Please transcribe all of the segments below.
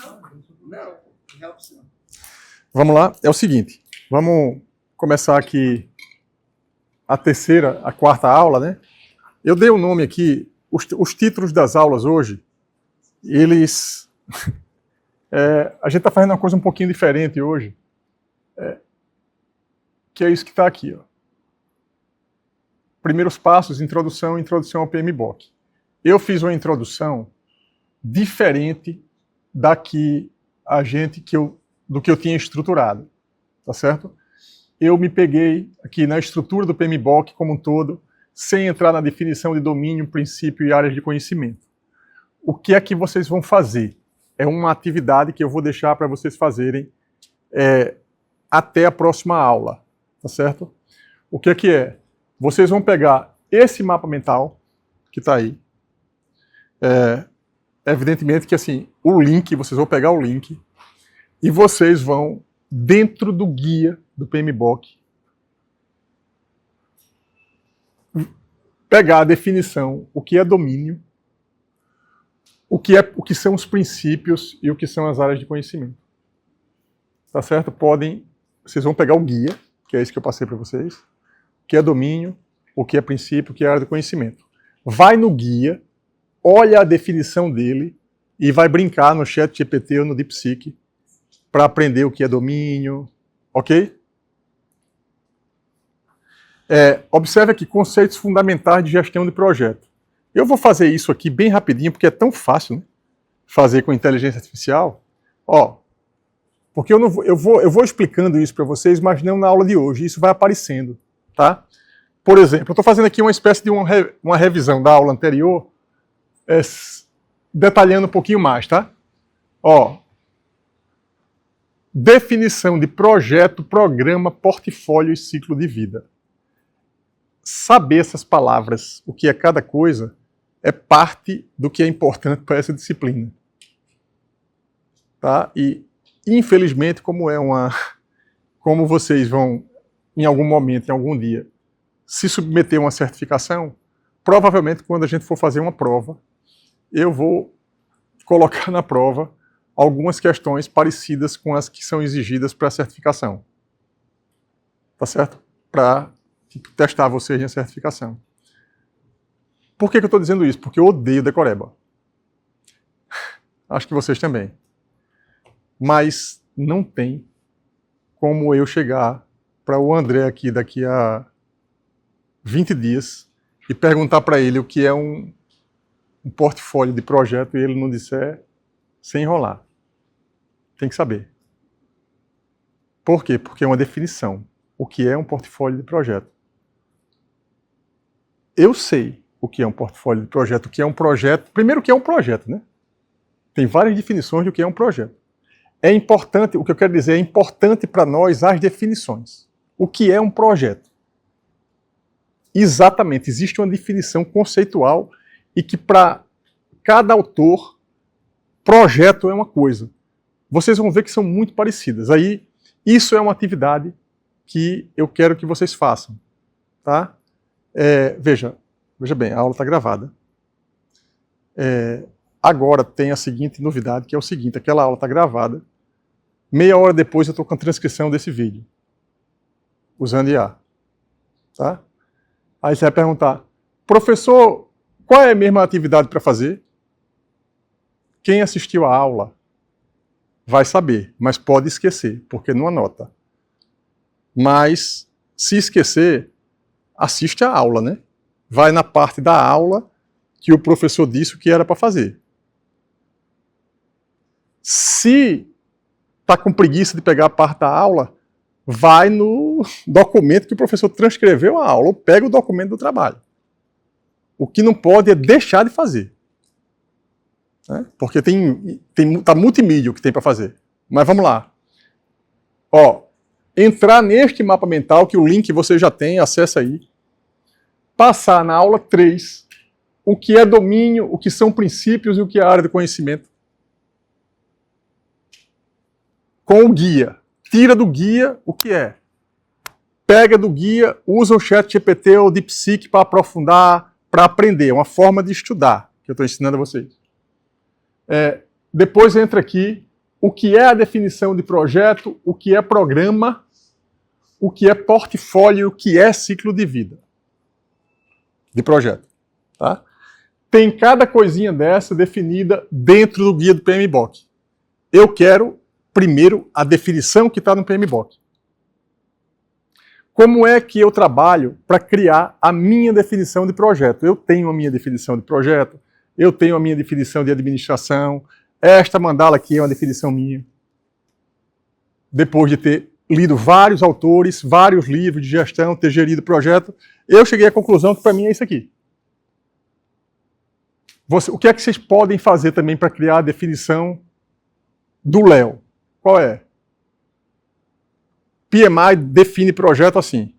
Não, vamos lá, é o seguinte, vamos começar aqui a quarta aula, né? Eu dei o nome aqui, os títulos das aulas hoje, eles... a gente está fazendo uma coisa um pouquinho diferente hoje, que é isso que está aqui, ó. Primeiros passos, introdução ao PMBOK. Eu fiz uma introdução diferente do que eu tinha estruturado, tá certo? Eu me peguei aqui na estrutura do PMBOK como um todo, sem entrar na definição de domínio, princípio e áreas de conhecimento. O que é que vocês vão fazer? É uma atividade que eu vou deixar para vocês fazerem até a próxima aula, tá certo? O que é que é? Vocês vão pegar esse mapa mental que está aí. Evidentemente que assim, vocês vão pegar o link e vocês vão, dentro do guia do PMBOK, pegar a definição, o que é domínio, o que são os princípios e o que são as áreas de conhecimento. Tá certo? Vocês vão pegar o guia, que é esse que eu passei para vocês, o que é domínio, o que é princípio, o que é área de conhecimento. Vai no guia, olha a definição dele e vai brincar no ChatGPT ou no DeepSeek para aprender o que é domínio, ok? Observe aqui, conceitos fundamentais de gestão de projeto. Eu vou fazer isso aqui bem rapidinho, porque é tão fácil, né, fazer com inteligência artificial. Porque eu vou explicando isso para vocês, mas não na aula de hoje, isso vai aparecendo, tá? Por exemplo, eu estou fazendo aqui uma espécie de uma revisão da aula anterior, detalhando um pouquinho mais, tá? Definição de projeto, programa, portfólio e ciclo de vida. Saber essas palavras, o que é cada coisa, é parte do que é importante para essa disciplina. Tá? E, infelizmente, como vocês vão, em algum momento, em algum dia, se submeter a uma certificação, provavelmente, quando a gente for fazer uma prova, eu vou colocar na prova algumas questões parecidas com as que são exigidas para a certificação. Tá certo? Para testar vocês na certificação. Por que eu estou dizendo isso? Porque eu odeio decoreba. Acho que vocês também. Mas não tem como eu chegar para o André aqui daqui a 20 dias e perguntar para ele o que é um portfólio de projeto e ele não disser, sem enrolar. Tem que saber. Por quê? Porque é uma definição. O que é um portfólio de projeto? Eu sei o que é um portfólio de projeto, o que é um projeto. Primeiro, o que é um projeto, né? Tem várias definições do que é um projeto. É importante, o que eu quero dizer, é importante para nós as definições. O que é um projeto? Exatamente, existe uma definição conceitual e que para cada autor, projeto é uma coisa. Vocês vão ver que são muito parecidas. Aí, isso é uma atividade que eu quero que vocês façam, tá? Veja bem, a aula está gravada. Agora tem a seguinte novidade, que é o seguinte, aquela aula está gravada, meia hora depois eu estou com a transcrição desse vídeo, usando IA. Tá? Aí você vai perguntar, professor, qual é a mesma atividade para fazer? Quem assistiu a aula vai saber, mas pode esquecer, porque não anota. Mas, se esquecer, assiste a aula, né? Vai na parte da aula que o professor disse o que era para fazer. Se está com preguiça de pegar a parte da aula, vai no documento que o professor transcreveu a aula, ou pega o documento do trabalho. O que não pode é deixar de fazer. Né? Porque tá multimídia o que tem para fazer. Mas vamos lá. Entrar neste mapa mental, que o link você já tem, acessa aí. Passar na aula 3, o que é domínio, o que são princípios e o que é área de conhecimento. Com o guia. Tira do guia o que é. Pega do guia, usa o ChatGPT ou o DeepSeek para aprofundar, para aprender. É uma forma de estudar que eu estou ensinando a vocês. Depois entra aqui o que é a definição de projeto, o que é programa, o que é portfólio, o que é ciclo de vida de projeto. Tá? Tem cada coisinha dessa definida dentro do guia do PMBOK. Eu quero, primeiro, a definição que está no PMBOK. Como é que eu trabalho para criar a minha definição de projeto? Eu tenho a minha definição de projeto, eu tenho a minha definição de administração, esta mandala aqui é uma definição minha. Depois de ter lido vários autores, vários livros de gestão, ter gerido projeto, eu cheguei à conclusão que para mim é isso aqui. O que é que vocês podem fazer também para criar a definição do Léo? Qual é? PMI define projeto assim.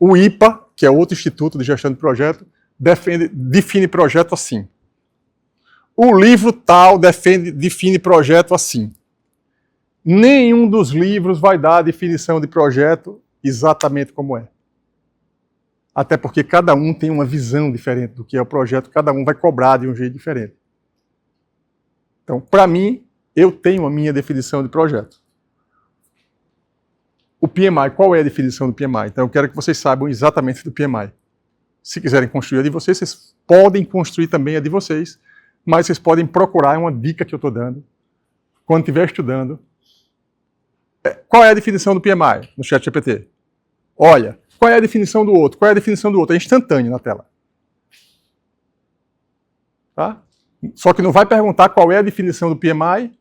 O IPA, que é outro instituto de gestão de projeto, define projeto assim. O livro tal define projeto assim. Nenhum dos livros vai dar a definição de projeto exatamente como é. Até porque cada um tem uma visão diferente do que é o projeto, cada um vai cobrar de um jeito diferente. Então, para mim, eu tenho a minha definição de projeto. O PMI, qual é a definição do PMI? Então, eu quero que vocês saibam exatamente do PMI. Se quiserem construir a de vocês, vocês podem construir também a de vocês, mas vocês podem procurar, é uma dica que eu estou dando, quando estiver estudando. Qual é a definição do PMI no ChatGPT? Olha, qual é a definição do outro? Qual é a definição do outro? É instantâneo na tela. Tá? Só que não vai perguntar qual é a definição do PMI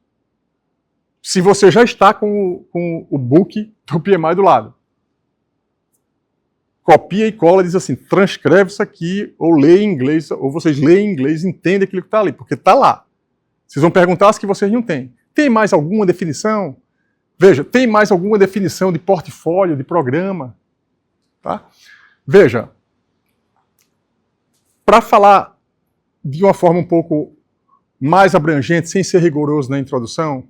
se você já está com o book do PMI do lado. Copia e cola, diz assim, transcreve isso aqui, ou lê em inglês, ou vocês leem em inglês e entendem aquilo que está ali, porque está lá. Vocês vão perguntar as que vocês não têm. Tem mais alguma definição? Veja, tem mais alguma definição de portfólio, de programa? Tá? Veja, para falar de uma forma um pouco mais abrangente, sem ser rigoroso na introdução,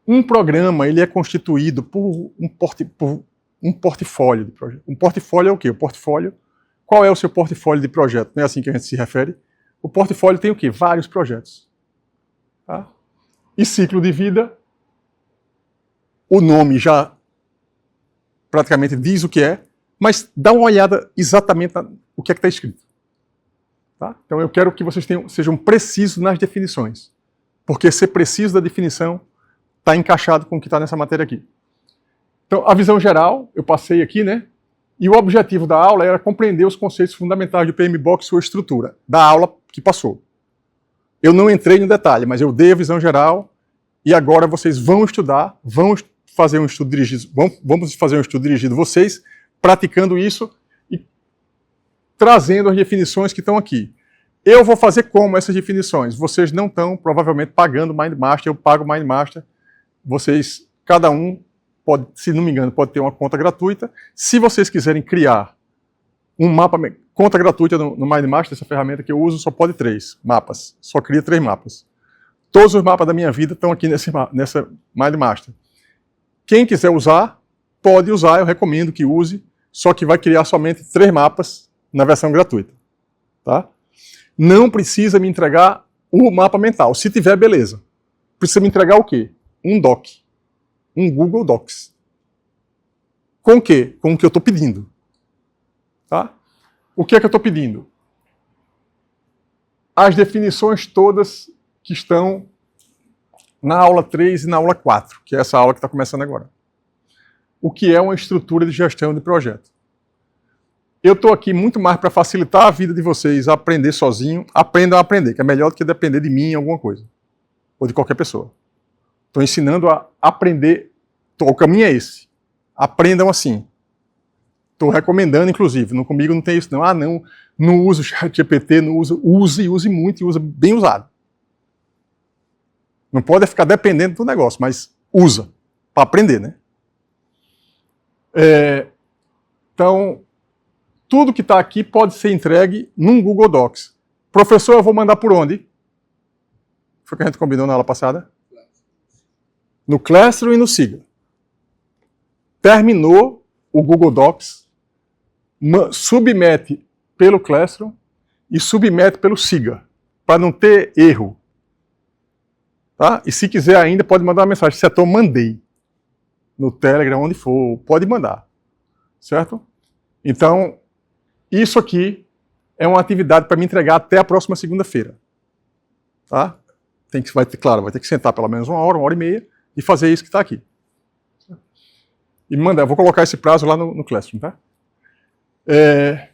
um programa ele é constituído por um portfólio de projeto. Um portfólio é o quê? O portfólio, qual é o seu portfólio de projeto? Não é assim que a gente se refere? O portfólio tem o quê? Vários projetos. Tá? E ciclo de vida, o nome já praticamente diz o que é, mas dá uma olhada exatamente no que é que está escrito. Tá? Então eu quero que vocês sejam precisos nas definições, porque ser preciso da definição está encaixado com o que está nessa matéria aqui. Então, a visão geral, eu passei aqui, né? E o objetivo da aula era compreender os conceitos fundamentais do PMBOK e sua estrutura, da aula que passou. Eu não entrei no detalhe, mas eu dei a visão geral e agora vocês vão estudar, vamos fazer um estudo dirigido, vamos fazer um estudo dirigido vocês, praticando isso e trazendo as definições que estão aqui. Eu vou fazer como essas definições? Vocês não estão, provavelmente, pagando MindMaster, eu pago MindMaster. Vocês, cada um, pode, se não me engano, pode ter uma conta gratuita. Se vocês quiserem criar um mapa, conta gratuita no MindMaster, essa ferramenta que eu uso, só pode 3 mapas. Só cria 3 mapas. Todos os mapas da minha vida estão aqui nessa MindMaster. Quem quiser usar, pode usar, eu recomendo que use, só que vai criar somente 3 mapas na versão gratuita. Tá? Não precisa me entregar o mapa mental. Se tiver, beleza. Precisa me entregar o quê? Um doc. Um Google Docs. Com o quê? Com o que eu estou pedindo. Tá? O que é que eu estou pedindo? As definições todas que estão na aula 3 e na aula 4, que é essa aula que está começando agora. O que é uma estrutura de gestão de projeto. Eu estou aqui muito mais para facilitar a vida de vocês a aprender sozinho. Aprendam a aprender, que é melhor do que depender de mim em alguma coisa. Ou de qualquer pessoa. Estou ensinando a aprender. O caminho é esse. Aprendam assim. Estou recomendando, inclusive. Comigo não tem isso, não. Ah, não uso o ChatGPT, não uso. Use muito e use bem usado. Não pode ficar dependendo do negócio, mas usa. Para aprender, né? Então, tudo que está aqui pode ser entregue num Google Docs. Professor, eu vou mandar por onde? Foi o que a gente combinou na aula passada? No Classroom e no Siga. Terminou o Google Docs, submete pelo Classroom e submete pelo Siga, para não ter erro. Tá? E se quiser ainda, pode mandar uma mensagem. Setor, mandei. No Telegram, onde for, pode mandar. Certo? Então, isso aqui é uma atividade para me entregar até a próxima segunda-feira. Tá? Claro, vai ter que sentar pelo menos 1 hora e meia e fazer isso que está aqui. E mandar, eu vou colocar esse prazo lá no Classroom, tá?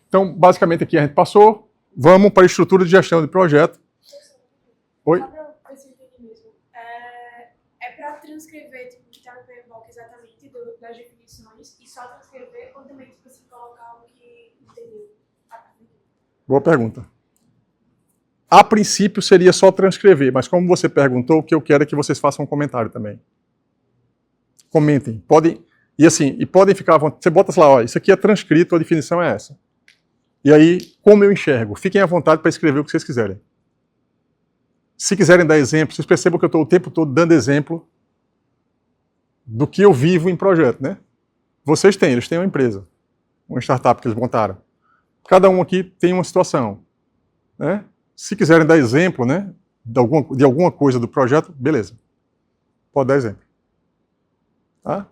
Então, basicamente aqui a gente passou. Vamos para a estrutura de gestão de projeto. Oi? Só para ver se eu entendi mesmo. É para transcrever tipo, o que está no PMBOK exatamente das definições e só transcrever ou também tipo, assim, colocar o que entendeu? Boa pergunta. A princípio seria só transcrever, mas como você perguntou, o que eu quero é que vocês façam um comentário também. Comentem. Podem ficar à vontade. Você bota lá, ó, isso aqui é transcrito, a definição é essa. E aí, como eu enxergo? Fiquem à vontade para escrever o que vocês quiserem. Se quiserem dar exemplo, vocês percebam que eu estou o tempo todo dando exemplo do que eu vivo em projeto, né? Eles têm uma empresa, uma startup que eles montaram. Cada um aqui tem uma situação, né? Se quiserem dar exemplo, né, de alguma coisa do projeto, beleza. Pode dar exemplo. Tá?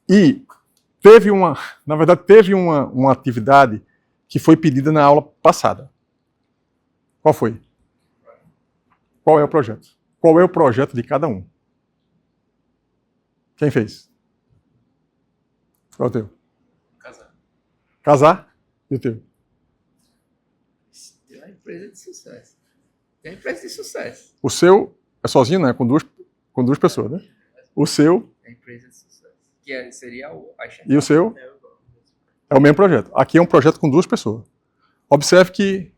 E teve uma atividade que foi pedida na aula passada. Qual foi? Qual é o projeto? Qual é o projeto de cada um? Quem fez? Qual é o teu? Casar. Casar? E o teu? Tem uma empresa de sucesso. Tem uma empresa de sucesso. O seu é sozinho, né? Com duas pessoas, né? O seu... É a empresa de sucesso. Que seria o... E o seu? É o mesmo projeto. Aqui é um projeto com 2 pessoas. Observe que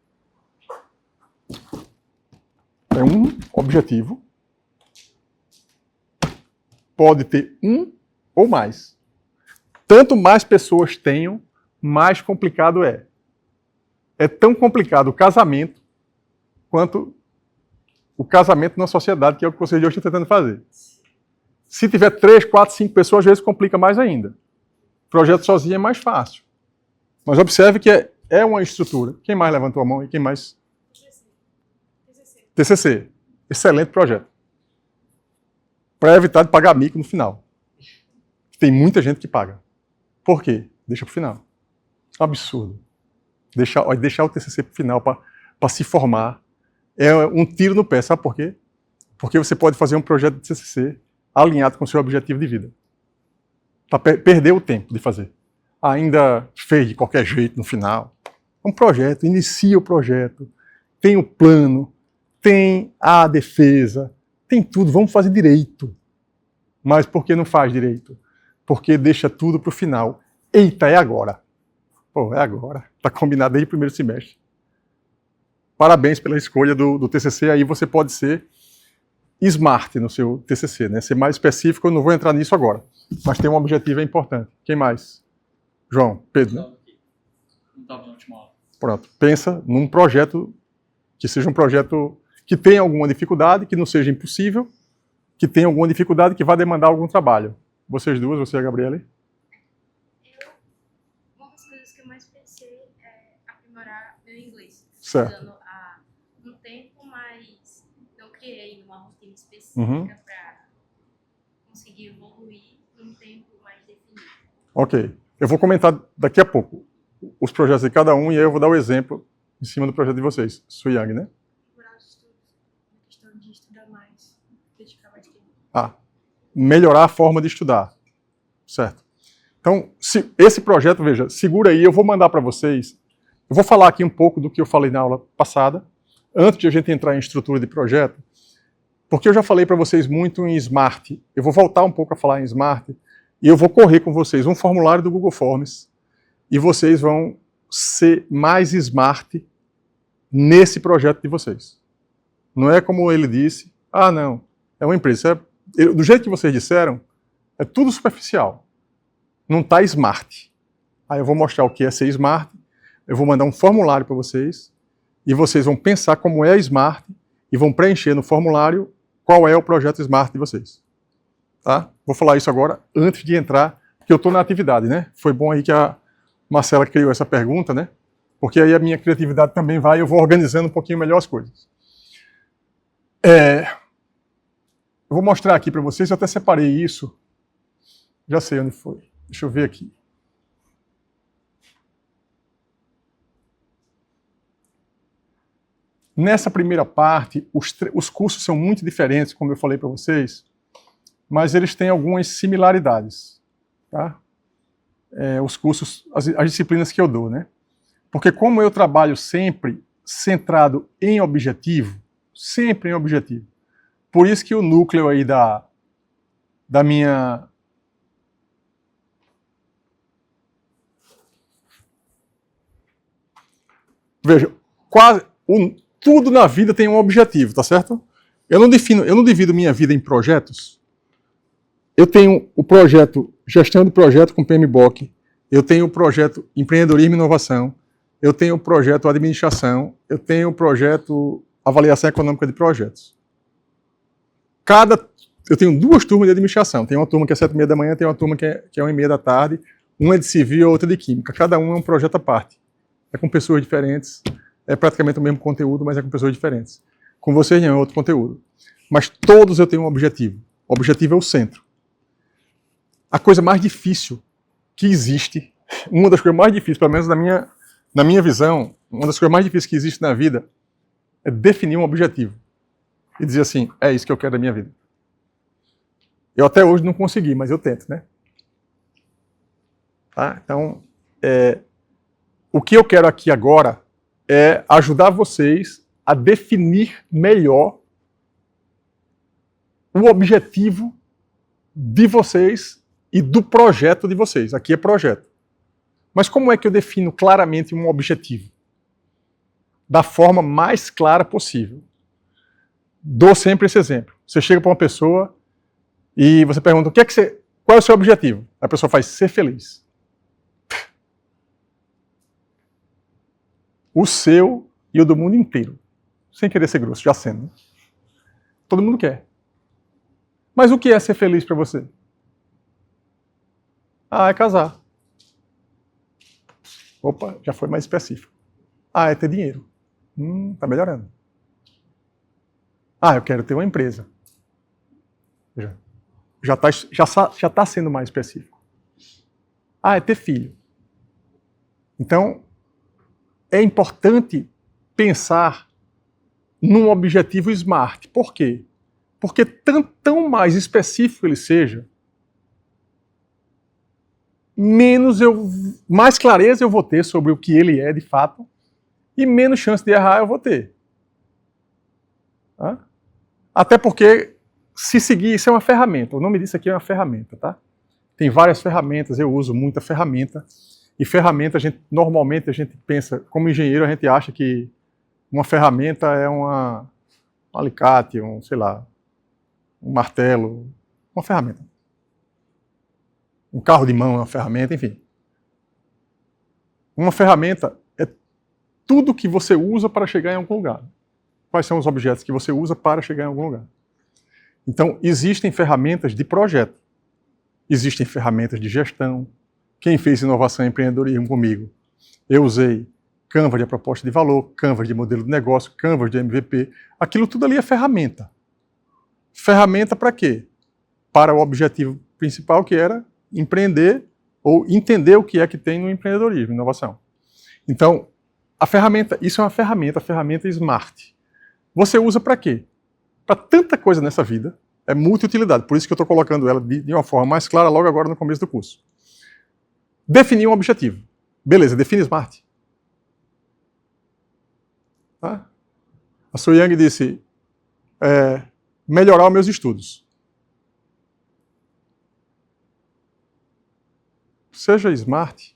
é um objetivo. Pode ter um ou mais. Tanto mais pessoas tenham, mais complicado é. É tão complicado o casamento quanto o casamento na sociedade, que é o que vocês de hoje estão tentando fazer. Se tiver 3, 4, 5 pessoas, às vezes complica mais ainda. O projeto sozinho é mais fácil. Mas observe que é uma estrutura. Quem mais levantou a mão e quem mais? TCC. Excelente projeto. Para evitar de pagar mico no final. Tem muita gente que paga. Por quê? Deixa para o final. Absurdo. Deixar o TCC para o final para se formar é um tiro no pé. Sabe por quê? Porque você pode fazer um projeto de TCC alinhado com o seu objetivo de vida. Para perder o tempo de fazer. Ainda fez de qualquer jeito no final. Um projeto, inicia o projeto, tem o plano, tem a defesa, tem tudo, vamos fazer direito. Mas por que não faz direito? Porque deixa tudo para o final. Eita, é agora. Pô, é agora. Está combinado desde o primeiro semestre. Parabéns pela escolha do TCC. Aí você pode ser smart no seu TCC, né? Ser mais específico, eu não vou entrar nisso agora. Mas tem um objetivo importante. Quem mais? João, Pedro, né? Não estava na última aula. Pronto. Pensa num projeto que seja um projeto que tenha alguma dificuldade, que não seja impossível, que tenha alguma dificuldade, que vá demandar algum trabalho. Vocês duas, você e a Gabriela? Uma das coisas que eu mais pensei é aprimorar meu inglês. Certo. Estudando há um tempo, mas não criei uma rotina específica para conseguir evoluir num tempo mais definido. Ok. Eu vou comentar daqui a pouco os projetos de cada um e aí eu vou dar o exemplo em cima do projeto de vocês. Suyang, né? Melhorar os estudos, a questão de estudar mais, dedicar mais tempo. Melhorar a forma de estudar. Certo. Então, esse projeto, veja, segura aí, eu vou mandar para vocês. Eu vou falar aqui um pouco do que eu falei na aula passada, antes de a gente entrar em estrutura de projeto, porque eu já falei para vocês muito em Smart. Eu vou voltar um pouco a falar em Smart e eu vou correr com vocês um formulário do Google Forms e vocês vão ser mais Smart nesse projeto de vocês. Não é como ele disse, não, é uma empresa. Do jeito que vocês disseram, é tudo superficial. Não está Smart. Aí eu vou mostrar o que é ser Smart, eu vou mandar um formulário para vocês e vocês vão pensar como é Smart e vão preencher no formulário qual é o projeto Smart de vocês. Tá? Vou falar isso agora, antes de entrar, porque eu estou na atividade, né? Foi bom aí que a Marcela criou essa pergunta, né? Porque aí a minha criatividade também vai e eu vou organizando um pouquinho melhor as coisas. Eu vou mostrar aqui para vocês, eu até separei isso. Já sei onde foi. Deixa eu ver aqui. Nessa primeira parte, os cursos são muito diferentes, como eu falei para vocês, mas eles têm algumas similaridades. Tá? Os cursos, as disciplinas que eu dou, né? Porque como eu trabalho sempre centrado em objetivo, sempre em objetivo, por isso que o núcleo aí da minha... Veja, tudo na vida tem um objetivo, tá certo? Eu não divido minha vida em projetos. Eu tenho o projeto Gestão de Projeto com PMBOK, eu tenho o projeto Empreendedorismo e Inovação, eu tenho o projeto Administração, eu tenho o projeto Avaliação Econômica de Projetos. Eu tenho 2 turmas de administração. Tem uma turma que é 7h30 da manhã, tem uma turma que é 1h30 da tarde. Uma é de civil e outra de química. Cada um é um projeto à parte. É com pessoas diferentes. É praticamente o mesmo conteúdo, mas é com pessoas diferentes. Com vocês não é outro conteúdo. Mas todos eu tenho um objetivo. O objetivo é o centro. A coisa mais difícil que existe, uma das coisas mais difíceis, pelo menos na minha visão, uma das coisas mais difíceis que existe na vida é definir um objetivo. E dizer assim, é isso que eu quero da minha vida. Eu até hoje não consegui, mas eu tento, né? Tá? Então, o que eu quero aqui agora é ajudar vocês a definir melhor o objetivo de vocês e do projeto de vocês. Aqui é projeto. Mas como é que eu defino claramente um objetivo? Da forma mais clara possível. Dou sempre esse exemplo. Você chega para uma pessoa e você pergunta, qual é o seu objetivo? A pessoa faz ser feliz. O seu e o do mundo inteiro. Sem querer ser grosso, já sendo. Todo mundo quer. Mas o que é ser feliz para você? É casar. Opa, já foi mais específico. É ter dinheiro. Tá melhorando. Eu quero ter uma empresa. Já tá sendo mais específico. É ter filho. Então, é importante pensar num objetivo SMART. Por quê? Porque tão mais específico ele seja, mais clareza eu vou ter sobre o que ele é de fato e menos chance de errar eu vou ter. Tá? Até porque, se seguir, isso é uma ferramenta. O nome disso aqui é uma ferramenta, tá? Tem várias ferramentas, eu uso muita ferramenta. E ferramenta, normalmente a gente pensa, como engenheiro, a gente acha que uma ferramenta é um alicate, um martelo, uma ferramenta. Um carro de mão é uma ferramenta, enfim. Uma ferramenta é tudo que você usa para chegar em algum lugar. Quais são os objetos que você usa para chegar em algum lugar? Então, existem ferramentas de projeto. Existem ferramentas de gestão. Quem fez inovação e empreendedorismo comigo? Eu usei Canvas de proposta de valor, Canvas de modelo de negócio, Canvas de MVP. Aquilo tudo ali é ferramenta. Ferramenta para quê? Para o objetivo principal, que era empreender ou entender o que é que tem no empreendedorismo, inovação. Então, isso é uma ferramenta, a ferramenta SMART. Você usa para quê? Para tanta coisa nessa vida, é multi-utilidade, por isso que eu estou colocando ela de uma forma mais clara logo agora no começo do curso. Definir um objetivo. Beleza, define SMART. Tá? A Su Yang disse, melhorar os meus estudos. Seja SMART.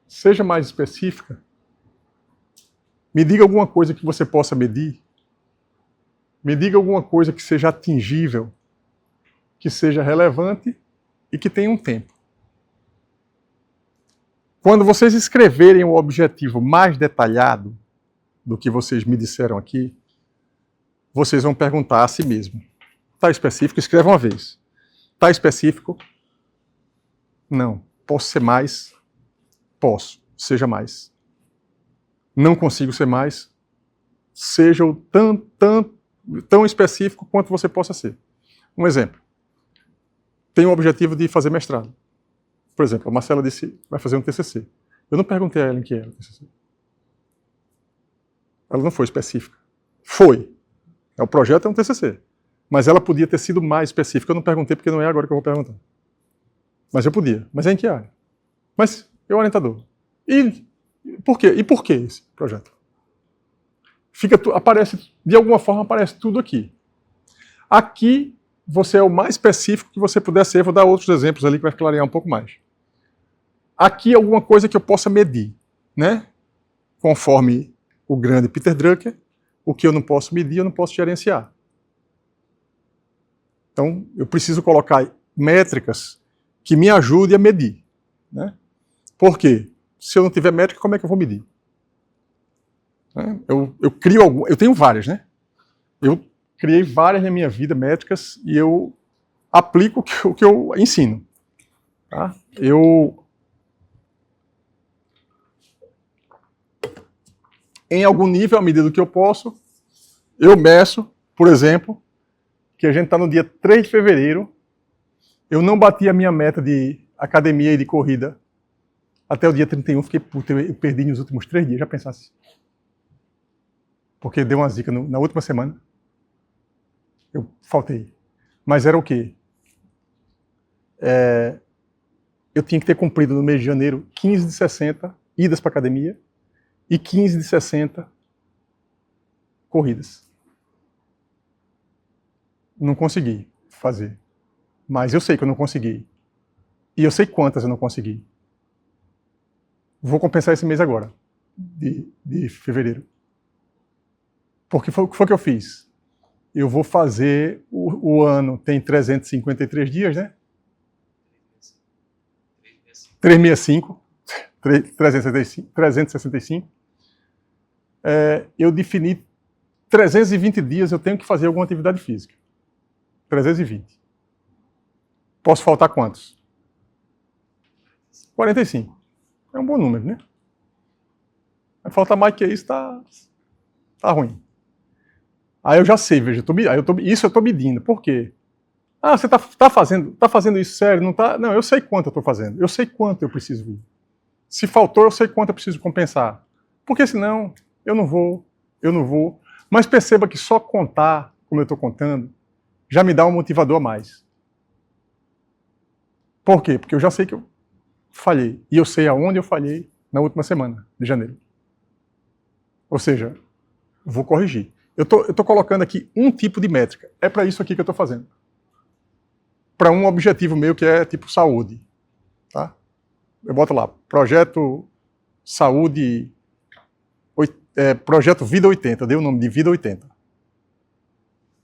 Seja mais específica. Me diga alguma coisa que você possa medir. Me diga alguma coisa que seja atingível, que seja relevante e que tenha um tempo. Quando vocês escreverem o objetivo mais detalhado do que vocês me disseram aqui, vocês vão perguntar a si mesmo. Está específico? Escreva uma vez. Está específico? Não. Posso ser mais? Posso. Seja mais. Não consigo ser mais? Seja o tão específico quanto você possa ser. Um exemplo. Tenho o objetivo de fazer mestrado. Por exemplo, a Marcela disse vai fazer um TCC. Eu não perguntei a ela em que era o TCC. Ela não foi específica. Foi. O projeto é um TCC. Mas ela podia ter sido mais específica. Eu não perguntei porque não é agora que eu vou perguntar. Mas eu podia. Mas é em que área? Mas eu orientador. E por quê? E por que esse projeto? Aparece, de alguma forma aparece tudo aqui. Aqui você é o mais específico que você puder ser. Vou dar outros exemplos ali que vai clarear um pouco mais. Aqui é alguma coisa que eu possa medir, né? Conforme o grande Peter Drucker, o que eu não posso medir, eu não posso gerenciar. Então, eu preciso colocar métricas que me ajudem a medir, né? Por quê? Se eu não tiver métrica, como é que eu vou medir? Eu crio algumas, eu tenho várias, né? Eu criei várias na minha vida, métricas, e eu aplico o que eu ensino. Tá? Em algum nível, à medida do que eu posso, eu meço, por exemplo, que a gente está no dia 3 de fevereiro, eu não bati a minha meta de academia e de corrida até o dia 31, eu perdi nos últimos 3 dias, já pensasse. Porque deu uma zica na última semana. Eu faltei. Mas era o quê? Eu tinha que ter cumprido no mês de janeiro 15 de 60 idas para academia e 15 de 60 corridas. Não consegui fazer. Mas eu sei que eu não consegui. E eu sei quantas eu não consegui. Vou compensar esse mês agora, de fevereiro. Porque o que foi que eu fiz? Eu vou fazer, o ano tem 353 dias, né? 365. 365. Eu defini 320 dias eu tenho que fazer alguma atividade física. 320. Posso faltar quantos? 45. É um bom número, né? Vai faltar mais que isso, tá ruim. Aí eu já sei, veja, isso eu estou medindo. Por quê? Ah, você tá fazendo isso sério? Não tá? Não, eu sei quanto eu estou fazendo. Eu sei quanto eu preciso ir. Se faltou, eu sei quanto eu preciso compensar. Porque senão, eu não vou. Mas perceba que só contar, como eu estou contando, já me dá um motivador a mais. Por quê? Porque eu já sei que eu falhei. E eu sei aonde eu falhei na última semana de janeiro. Ou seja, vou corrigir. Eu estou colocando aqui um tipo de métrica. É para isso aqui que eu estou fazendo. Para um objetivo meu que é tipo saúde. Tá? Eu boto lá, projeto saúde, projeto Vida 80. Eu dei o nome de Vida 80.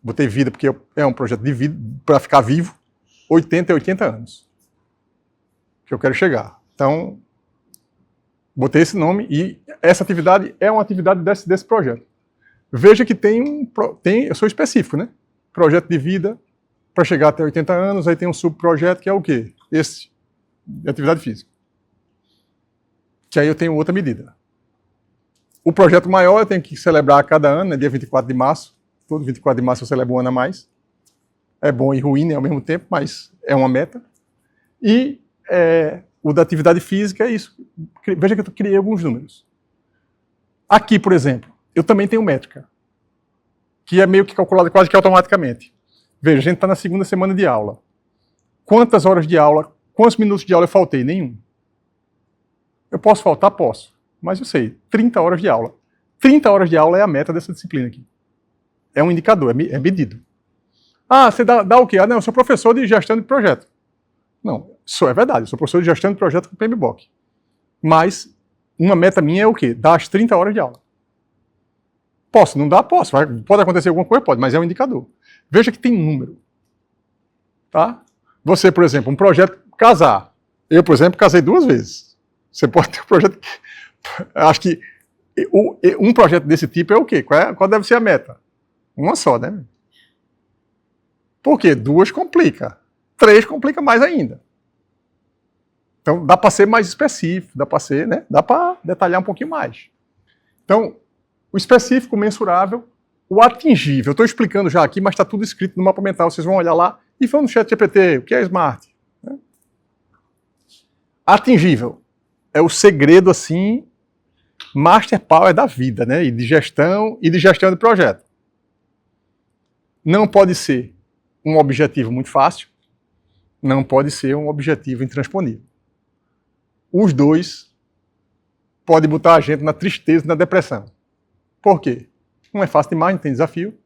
Botei vida porque é um projeto de vida para ficar vivo. 80 é 80 anos. Que eu quero chegar. Então, botei esse nome e essa atividade é uma atividade desse projeto. Veja que eu sou específico, né? Projeto de vida para chegar até 80 anos, aí tem um subprojeto que é o quê? Esse, de atividade física. Que aí eu tenho outra medida. O projeto maior eu tenho que celebrar a cada ano, né? Dia 24 de março. Todo 24 de março eu celebro um ano a mais. É bom e ruim, né, ao mesmo tempo, mas é uma meta. E o da atividade física é isso. Veja que eu criei alguns números. Aqui, por exemplo, eu também tenho métrica, que é meio que calculada quase que automaticamente. Veja, a gente está na segunda semana de aula. Quantas horas de aula, quantos minutos de aula eu faltei? Nenhum. Eu posso faltar? Posso. Mas eu sei, 30 horas de aula. 30 horas de aula é a meta dessa disciplina aqui. É um indicador, é medido. Ah, você dá o quê? Ah, não, eu sou professor de gestão de projeto. Não, isso é verdade, eu sou professor de gestão de projeto com o PMBOK. Mas uma meta minha é o quê? Dar as 30 horas de aula. Posso, não dá? Posso. Pode acontecer alguma coisa? Pode, mas é um indicador. Veja que tem número. Tá? Você, por exemplo, um projeto casar. Eu, por exemplo, casei 2 vezes. Você pode ter um projeto... Acho que um projeto desse tipo é o quê? Qual deve ser a meta? Uma só, né? Por quê? 2 complica. 3 complica mais ainda. Então, dá para ser mais específico, dá para detalhar um pouquinho mais. Então, o específico, mensurável, o atingível. Eu estou explicando já aqui, mas está tudo escrito no mapa mental. Vocês vão olhar lá e vão no chat GPT. O que é SMART? Atingível. É o segredo, assim, master power da vida, né? E de gestão de projeto. Não pode ser um objetivo muito fácil. Não pode ser um objetivo intransponível. Os dois podem botar a gente na tristeza e na depressão. Por quê? Um é fácil demais, não tem desafio,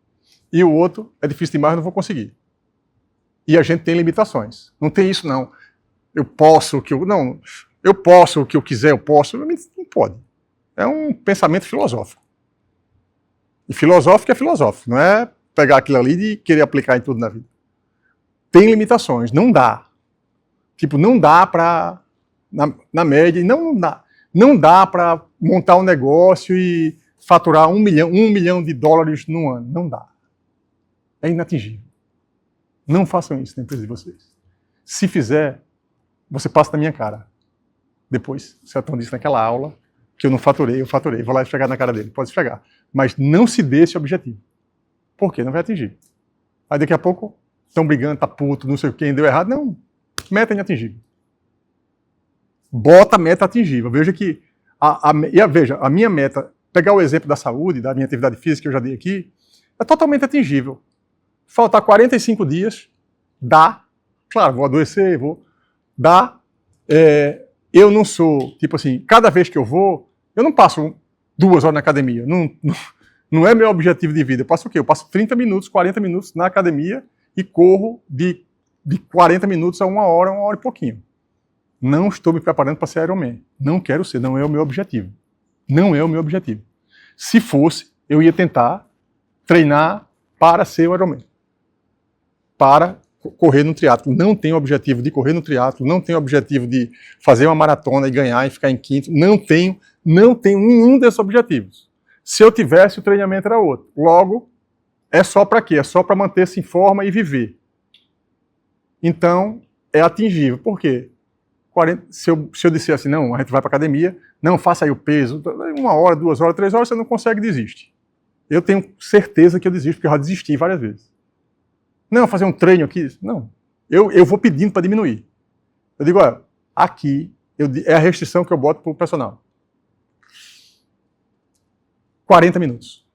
e o outro é difícil demais, não vou conseguir. E a gente tem limitações. Não tem isso, não. Eu posso o que eu... Não, eu posso o que eu quiser, eu posso. Não pode. É um pensamento filosófico. E filosófico é filosófico, não é pegar aquilo ali e querer aplicar em tudo na vida. Tem limitações, não dá. Tipo, não dá para, na média, não dá para montar um negócio e faturar $1 milhão no ano. Não dá. É inatingível. Não façam isso na empresa de vocês. Se fizer, você passa na minha cara. Depois, o Setão disse naquela aula que eu não faturei, eu faturei. Vou lá esfregar na cara dele. Pode esfregar. Mas não se dê esse objetivo. Por quê? Não vai atingir. Aí daqui a pouco estão brigando, tá puto, não sei o que, deu errado. Não. Meta inatingível. Bota meta atingível. Veja que veja, a minha meta, pegar o exemplo da saúde, da minha atividade física que eu já dei aqui, é totalmente atingível. Faltar 45 dias, dá. Claro, vou adoecer, dá. Eu não sou, tipo assim, cada vez que eu não passo 2 horas na academia. Não é meu objetivo de vida. Eu passo o quê? Eu passo 30 minutos, 40 minutos na academia e corro de 40 minutos a 1 hora e pouquinho. Não estou me preparando para ser Ironman. Não quero ser, não é o meu objetivo. Não é o meu objetivo. Se fosse, eu ia tentar treinar para ser o Ironman. Para correr no triatlo. Não tenho objetivo de correr no triatlo, não tenho objetivo de fazer uma maratona e ganhar e ficar em quinto. Não tenho nenhum desses objetivos. Se eu tivesse, o treinamento era outro. Logo, é só para quê? É só para manter-se em forma e viver. Então, é atingível. Por quê? Se eu disser assim, não, a gente vai para academia, não, faça aí o peso, 1 hora, 2 horas, 3 horas, você não consegue, desiste. Eu tenho certeza que eu desisto, porque eu já desisti várias vezes. Não, fazer um treino aqui, não. Eu vou pedindo para diminuir. Eu digo, olha, aqui é a restrição que eu boto para o personal. 40 minutos.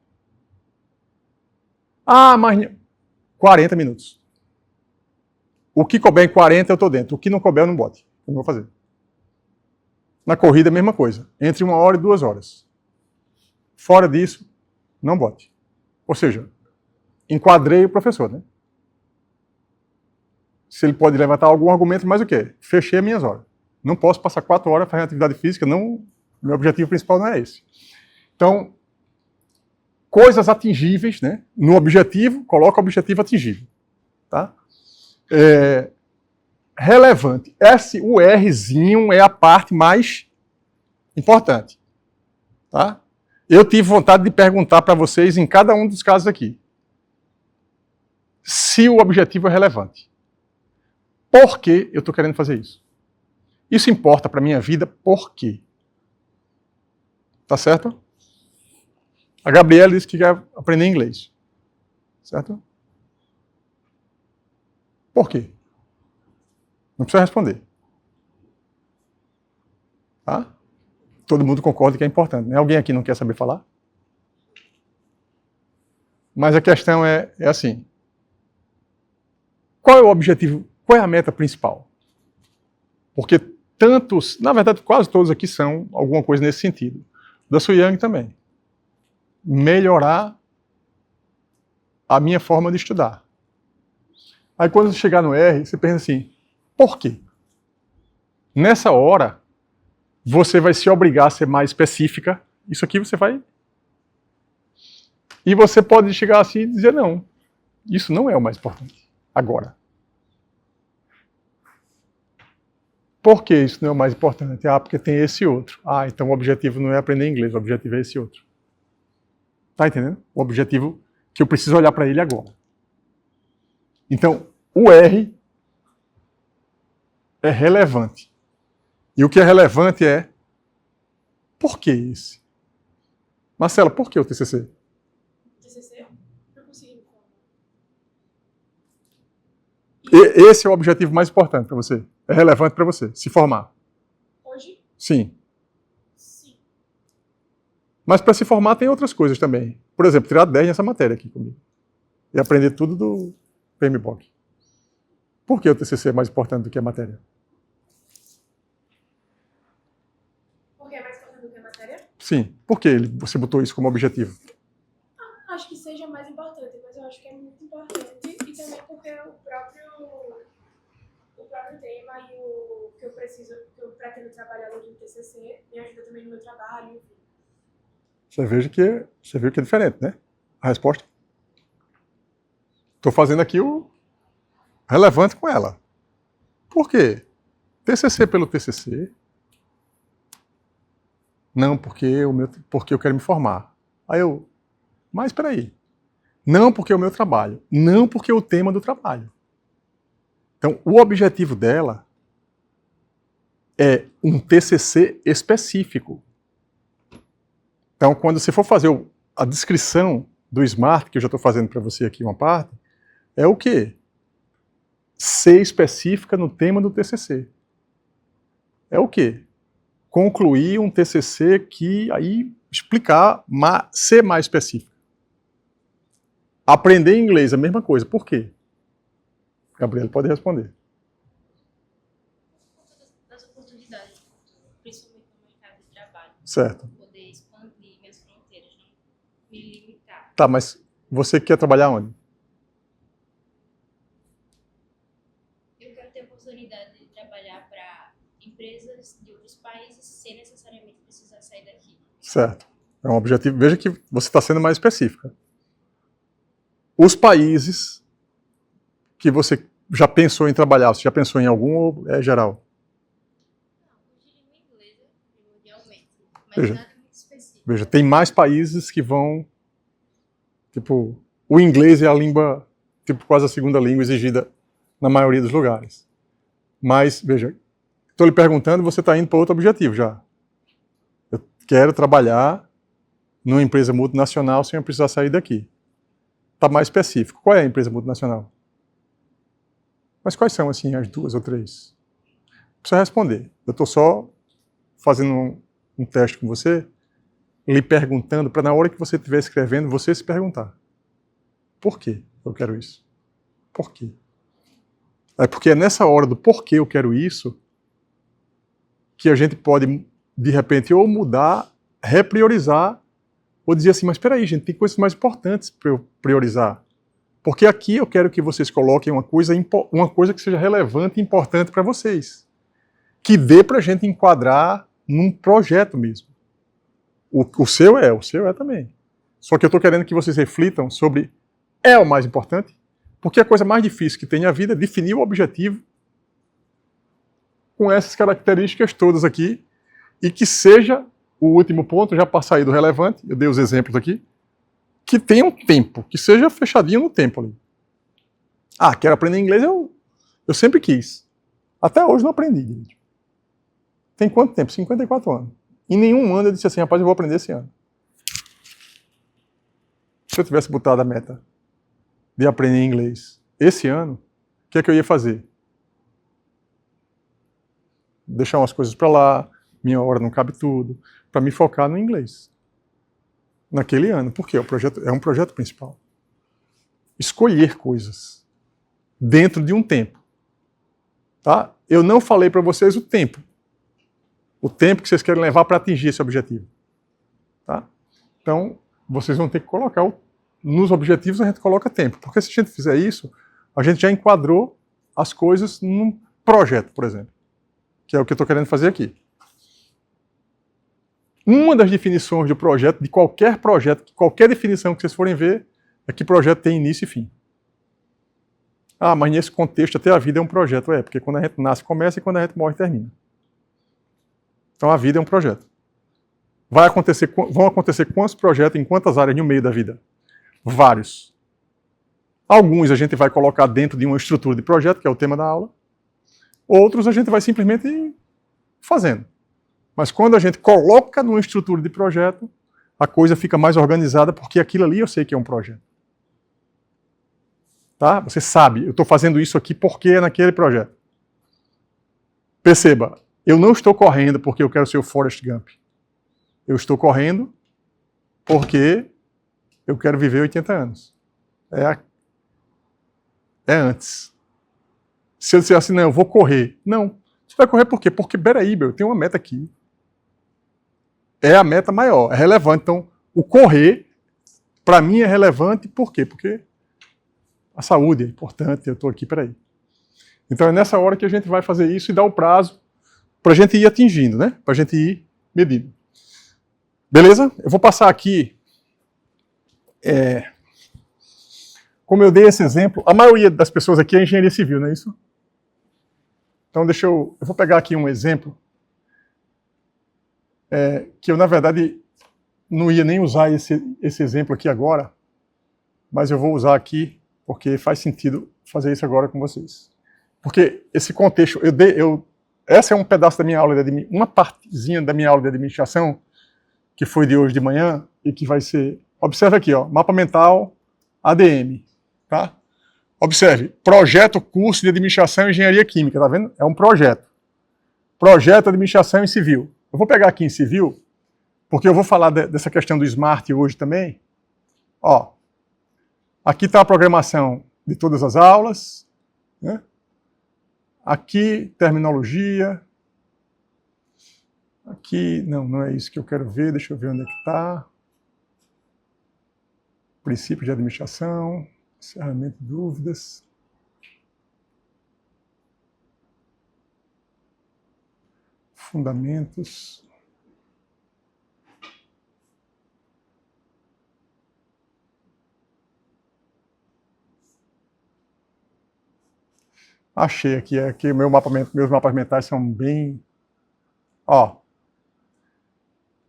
Ah, mas 40 minutos. O que couber em 40 eu estou dentro. O que não couber eu não boto. Eu não vou fazer. Na corrida a mesma coisa. Entre 1 hora e 2 horas. Fora disso, não bote. Ou seja, enquadrei o professor, né? Se ele pode levantar algum argumento, mas o quê? Fechei as minhas horas. Não posso passar 4 horas fazendo atividade física, não, meu objetivo principal não é esse. Então, coisas atingíveis, né? No objetivo, coloca o objetivo atingível. Tá? Relevante. O Rzinho é a parte mais importante. Tá? Eu tive vontade de perguntar para vocês em cada um dos casos aqui. Se o objetivo é relevante. Por que eu estou querendo fazer isso? Isso importa para a minha vida por quê? Tá certo? A Gabriela disse que quer aprender inglês. Certo? Por quê? Não precisa responder. Tá? Todo mundo concorda que é importante, né? Alguém aqui não quer saber falar? Mas a questão é assim. Qual é o objetivo? Qual é a meta principal? Porque na verdade, quase todos aqui são alguma coisa nesse sentido. Da Su Yang também. Melhorar a minha forma de estudar. Aí quando você chegar no R, você pensa assim, por quê? Nessa hora, você vai se obrigar a ser mais específica. Isso aqui você vai... E você pode chegar assim e dizer, não, isso não é o mais importante. Agora. Por que isso não é o mais importante? Ah, porque tem esse outro. Ah, então o objetivo não é aprender inglês, o objetivo é esse outro. Tá entendendo? O objetivo que eu preciso olhar para ele agora. Então, o R é relevante. E o que é relevante é por que esse? Marcela, por que o TCC? TCC Esse é o objetivo mais importante para você. É relevante para você, se formar. Hoje, Sim. sim. Mas para se formar tem outras coisas também. Por exemplo, tirar 10 nessa matéria aqui comigo. E aprender tudo do PMBOK. Por que o TCC é mais importante do que a matéria? Por que é mais importante do que a matéria? Sim. Por que você botou isso como objetivo? Acho que seja mais importante, mas eu acho que é muito importante e também porque o próprio tema e o que eu pretendo trabalhar no TCC me ajuda também no meu trabalho, enfim. Você viu que é diferente, né? A resposta. Estou fazendo aqui o relevante com ela. Por quê? TCC pelo TCC? Não, porque eu quero me formar. Mas espera aí. Não porque é o meu trabalho. Não porque é o tema do trabalho. Então, o objetivo dela é um TCC específico. Então, quando você for fazer a descrição do SMART, que eu já estou fazendo para você aqui uma parte, é o quê? Ser específica no tema do TCC. É o quê? Concluir um TCC que aí explicar, ser mais específico. Aprender inglês, a mesma coisa. Por quê? Gabriel pode responder. Das oportunidades, principalmente no mercado de trabalho. Certo. Poder expandir minhas fronteiras, não me limitar. Tá, mas você quer trabalhar onde? Eu quero ter a oportunidade de trabalhar para empresas de outros países sem necessariamente precisar sair daqui. Certo. É um objetivo. Veja que você está sendo mais específica. Os países que você já pensou em trabalhar, você já pensou em algum ou é geral? Não, hoje língua inglesa, primordialmente, mas Veja. nada muito específico. Veja, tem mais países que vão... Tipo, o inglês é a língua, tipo, quase a segunda língua exigida na maioria dos lugares. Mas, veja, estou lhe perguntando, você está indo para outro objetivo já. Eu quero trabalhar numa empresa multinacional sem eu precisar sair daqui. Está mais específico. Qual é a empresa multinacional? Mas quais são, assim, as 2 ou 3? Não precisa responder. Eu estou só fazendo um teste com você, lhe perguntando, para na hora que você estiver escrevendo, você se perguntar. Por que eu quero isso? Por quê? É porque é nessa hora do porquê eu quero isso que a gente pode, de repente, ou mudar, repriorizar, ou dizer assim, mas espera aí, gente, tem coisas mais importantes para eu priorizar. Porque aqui eu quero que vocês coloquem uma coisa que seja relevante e importante para vocês. Que dê para a gente enquadrar num projeto mesmo. O seu é também. Só que eu estou querendo que vocês reflitam sobre é o mais importante, porque a coisa mais difícil que tem na vida é definir o objetivo com essas características todas aqui e que seja o último ponto, já para sair do relevante, eu dei os exemplos aqui, que tenha um tempo, que seja fechadinho no tempo ali. Ah, quero aprender inglês, eu sempre quis. Até hoje não aprendi, gente. Tem quanto tempo? 54 anos. Em nenhum ano eu disse assim, rapaz, eu vou aprender esse ano. Se eu tivesse botado a meta de aprender inglês esse ano, o que é que eu ia fazer? Deixar umas coisas para lá, minha hora não cabe tudo, para me focar no inglês. Naquele ano. Por quê? É um projeto principal. Escolher coisas dentro de um tempo. Tá? Eu não falei para vocês o tempo. O tempo que vocês querem levar para atingir esse objetivo. Tá? Então, vocês vão ter que colocar nos objetivos a gente coloca tempo. Porque se a gente fizer isso, a gente já enquadrou as coisas num projeto, por exemplo. Que é o que eu estou querendo fazer aqui. Uma das definições do projeto, de qualquer projeto, qualquer definição que vocês forem ver, é que projeto tem início e fim. Ah, mas nesse contexto até a vida é um projeto. É, porque quando a gente nasce começa e quando a gente morre termina. Então a vida é um projeto. Vão acontecer quantos projetos em quantas áreas no meio da vida? Vários. Alguns a gente vai colocar dentro de uma estrutura de projeto, que é o tema da aula. Outros a gente vai simplesmente ir fazendo. Mas quando a gente coloca numa estrutura de projeto, a coisa fica mais organizada, porque aquilo ali eu sei que é um projeto. Tá? Você sabe, eu estou fazendo isso aqui porque é naquele projeto. Perceba, eu não estou correndo porque eu quero ser o Forrest Gump. Eu estou correndo porque eu quero viver 80 anos. É antes. Se eu disser assim, não, eu vou correr. Não. Você vai correr por quê? Porque, peraí, eu tenho uma meta aqui. É a meta maior, é relevante. Então, o correr, para mim, é relevante. Por quê? Porque a saúde é importante, eu estou aqui, peraí. Então, é nessa hora que a gente vai fazer isso e dar o prazo para a gente ir atingindo, né? Para a gente ir medindo. Beleza? Eu vou passar aqui. Como eu dei esse exemplo, a maioria das pessoas aqui é engenharia civil, não é isso? Então, eu vou pegar aqui um exemplo que eu, na verdade, não ia nem usar esse exemplo aqui agora, mas eu vou usar aqui porque faz sentido fazer isso agora com vocês. Porque esse contexto, essa é um pedaço da minha aula, uma partezinha da minha aula de administração, que foi de hoje de manhã, e que vai ser, observe aqui, ó, mapa mental, ADM, tá? Observe, projeto curso de administração e engenharia química, tá vendo? É um projeto. Projeto de administração em civil. Eu vou pegar aqui em civil, porque eu vou falar dessa questão do Smart hoje também. Ó, aqui está a programação de todas as aulas, né? Aqui, terminologia. Aqui, não é isso que eu quero ver, deixa eu ver onde é que está. Princípio de administração, encerramento de dúvidas. Fundamentos. Achei aqui, meus mapas mentais são bem... Ó,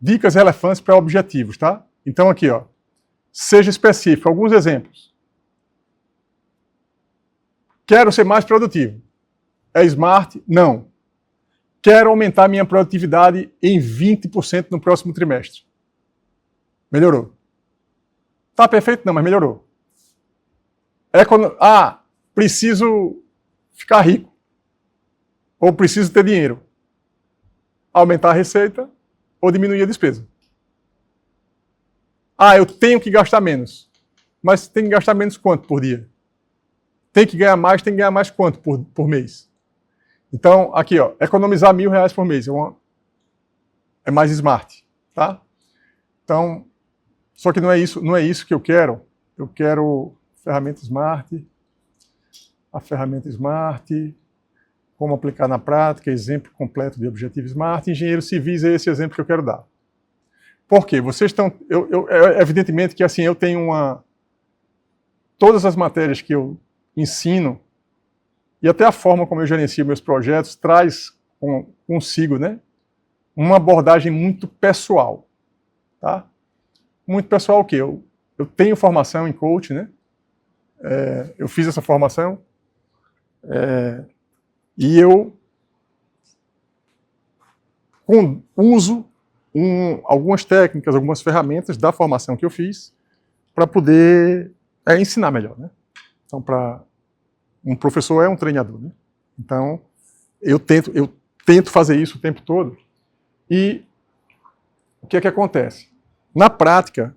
dicas relevantes para objetivos, tá? Então aqui, ó, seja específico, alguns exemplos. Quero ser mais produtivo. É smart? Não. Quero aumentar minha produtividade em 20% no próximo trimestre. Melhorou. Tá perfeito? Não, mas melhorou. Preciso ficar rico. Ou preciso ter dinheiro. Aumentar a receita ou diminuir a despesa. Eu tenho que gastar menos. Mas tem que gastar menos quanto por dia? Tem que ganhar mais quanto por mês? Então, aqui, ó, economizar R$1.000 por mês. É mais smart, tá? Então, só que não é isso que eu quero. Eu quero ferramenta smart, a ferramenta smart, como aplicar na prática, exemplo completo de objetivo smart. Engenheiros civis é esse exemplo que eu quero dar. Por quê? Vocês estão... evidentemente que assim, eu tenho todas as matérias que eu ensino, e até a forma como eu gerencio meus projetos, traz consigo, né, uma abordagem muito pessoal. Tá? Muito pessoal o quê? Eu tenho formação em coaching, né? Eu fiz essa formação, e eu uso algumas técnicas, algumas ferramentas da formação que eu fiz para poder ensinar melhor, né? Então, um professor é um treinador, né? Então, eu tento fazer isso o tempo todo. E o que é que acontece? Na prática,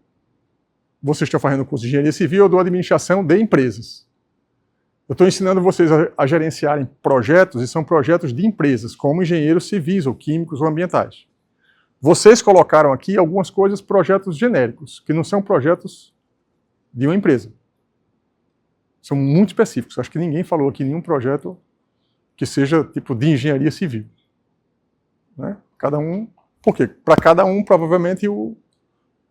vocês estão fazendo o curso de engenharia civil, eu dou administração de empresas. Eu estou ensinando vocês a gerenciarem projetos, e são projetos de empresas, como engenheiros civis, ou químicos, ou ambientais. Vocês colocaram aqui algumas coisas, projetos genéricos, que não são projetos de uma empresa. São muito específicos. Acho que ninguém falou aqui nenhum projeto que seja tipo de engenharia civil. Né? Cada um... Por quê? Para cada um, provavelmente, o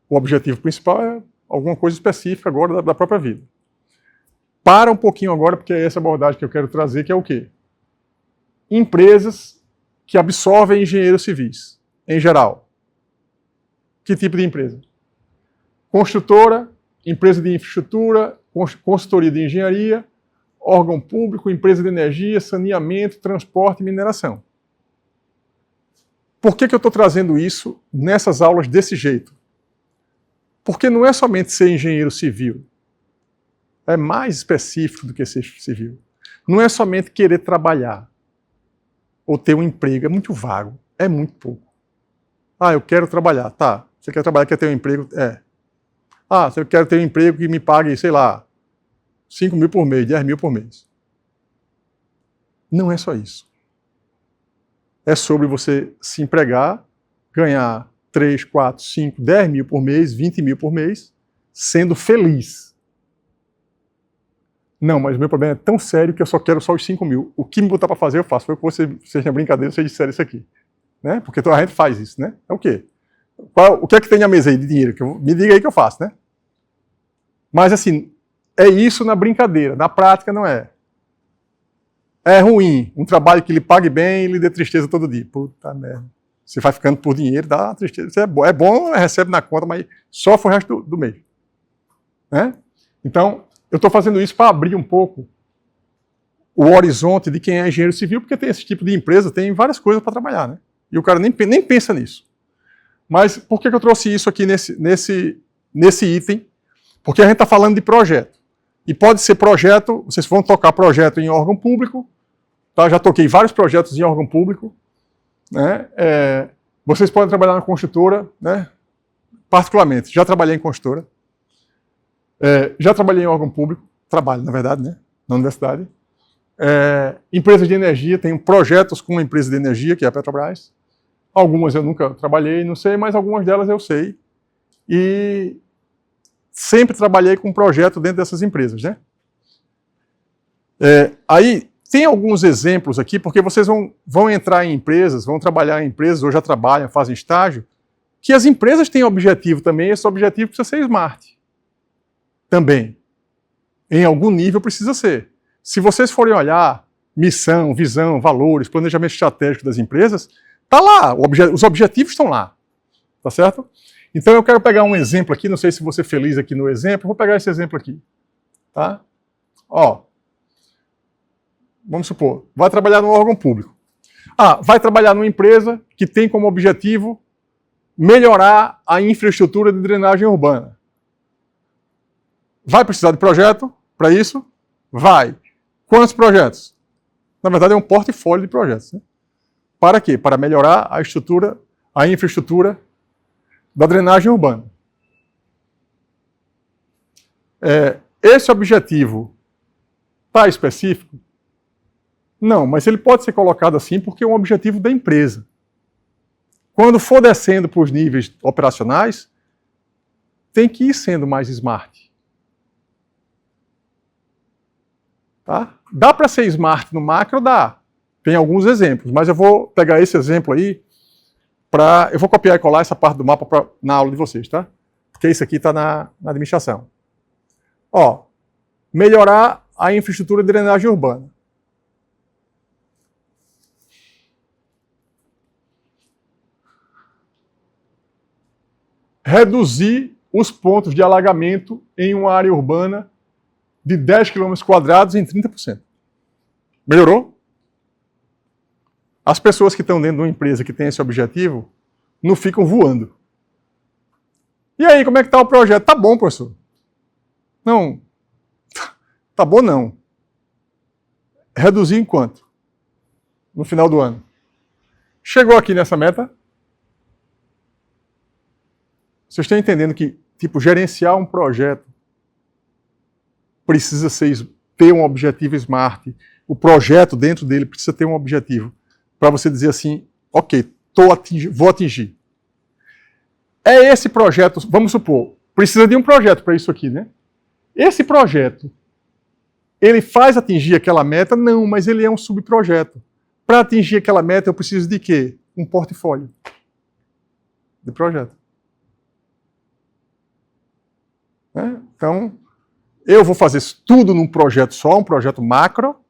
objetivo principal é alguma coisa específica agora da própria vida. Para um pouquinho agora, porque é essa abordagem que eu quero trazer, que é o quê? Empresas que absorvem engenheiros civis, em geral. Que tipo de empresa? Construtora, empresa de infraestrutura, consultoria de engenharia, órgão público, empresa de energia, saneamento, transporte e mineração. Por que eu estou trazendo isso nessas aulas desse jeito? Porque não é somente ser engenheiro civil. é mais específico do que ser civil. Não é somente querer trabalhar ou ter um emprego, é muito vago, é muito pouco. Ah, eu quero trabalhar, tá. Você quer trabalhar, quer ter um emprego? É. Ah, eu quero ter um emprego que me pague, sei lá, 5 mil por mês, 10 mil por mês. Não é só isso. É sobre você se empregar, ganhar 3, 4, 5, 10 mil por mês, 20 mil por mês, sendo feliz. Não, mas o meu problema é tão sério que eu só quero só os 5 mil. O que me botar para fazer, eu faço. Foi o que vocês na brincadeira, vocês disseram isso aqui. Né? Porque toda a gente faz isso, né? É o quê? O que é que tem na mesa aí de dinheiro? Me diga aí que eu faço, né? Mas assim, é isso na brincadeira. Na prática não é. É ruim. Um trabalho que lhe pague bem e lhe dê tristeza todo dia. Puta merda. Você vai ficando por dinheiro, dá tristeza. É bom, recebe na conta, mas sofre o resto do mês. Né? Então, eu estou fazendo isso para abrir um pouco o horizonte de quem é engenheiro civil, porque tem esse tipo de empresa, tem várias coisas para trabalhar, né? E o cara nem pensa nisso. Mas por que eu trouxe isso aqui nesse item? Porque a gente está falando de projeto. E pode ser projeto, vocês vão tocar projeto em órgão público, tá? Já toquei vários projetos em órgão público. Né? Vocês podem trabalhar na construtora, né? Particularmente, já trabalhei em construtora. Já trabalhei em órgão público, trabalho, na verdade, né? Na universidade. Empresas de energia, tenho projetos com uma empresa de energia, que é a Petrobras. Algumas eu nunca trabalhei, não sei, mas algumas delas eu sei. E sempre trabalhei com projeto dentro dessas empresas, né? Aí, tem alguns exemplos aqui, porque vocês vão entrar em empresas, vão trabalhar em empresas, ou já trabalham, fazem estágio, que as empresas têm objetivo também, e esse objetivo precisa ser smart. Também. Em algum nível precisa ser. Se vocês forem olhar missão, visão, valores, planejamento estratégico das empresas, está lá, os objetivos estão lá. Tá certo? Então eu quero pegar um exemplo aqui, não sei se você é feliz aqui no exemplo, vou pegar esse exemplo aqui. Tá? Ó, vamos supor, vai trabalhar no órgão público. Vai trabalhar numa empresa que tem como objetivo melhorar a infraestrutura de drenagem urbana. Vai precisar de projeto para isso? Vai. Quantos projetos? Na verdade é um portfólio de projetos. Né? Para quê? Para melhorar a infraestrutura da drenagem urbana. Esse objetivo está específico? Não, mas ele pode ser colocado assim porque é um objetivo da empresa. Quando for descendo para os níveis operacionais, tem que ir sendo mais smart. Tá? Dá para ser smart no macro? Dá. Tem alguns exemplos, mas eu vou pegar esse exemplo aí eu vou copiar e colar essa parte do mapa na aula de vocês, tá? Porque isso aqui está na administração. Ó, melhorar a infraestrutura de drenagem urbana. Reduzir os pontos de alagamento em uma área urbana de 10 km² em 30%. Melhorou? As pessoas que estão dentro de uma empresa que tem esse objetivo não ficam voando. E aí, como é que está o projeto? Tá bom, professor. Não. Tá bom, não. Reduzir em quanto? No final do ano. Chegou aqui nessa meta? Vocês estão entendendo que, gerenciar um projeto precisa ter um objetivo smart. O projeto dentro dele precisa ter um objetivo. Para você dizer assim, ok, vou atingir. Esse projeto, vamos supor, precisa de um projeto para isso aqui, né? Esse projeto, ele faz atingir aquela meta? Não, mas ele é um subprojeto. Para atingir aquela meta, eu preciso de quê? Um portfólio de projeto. Então, eu vou fazer tudo num projeto só, um projeto macro.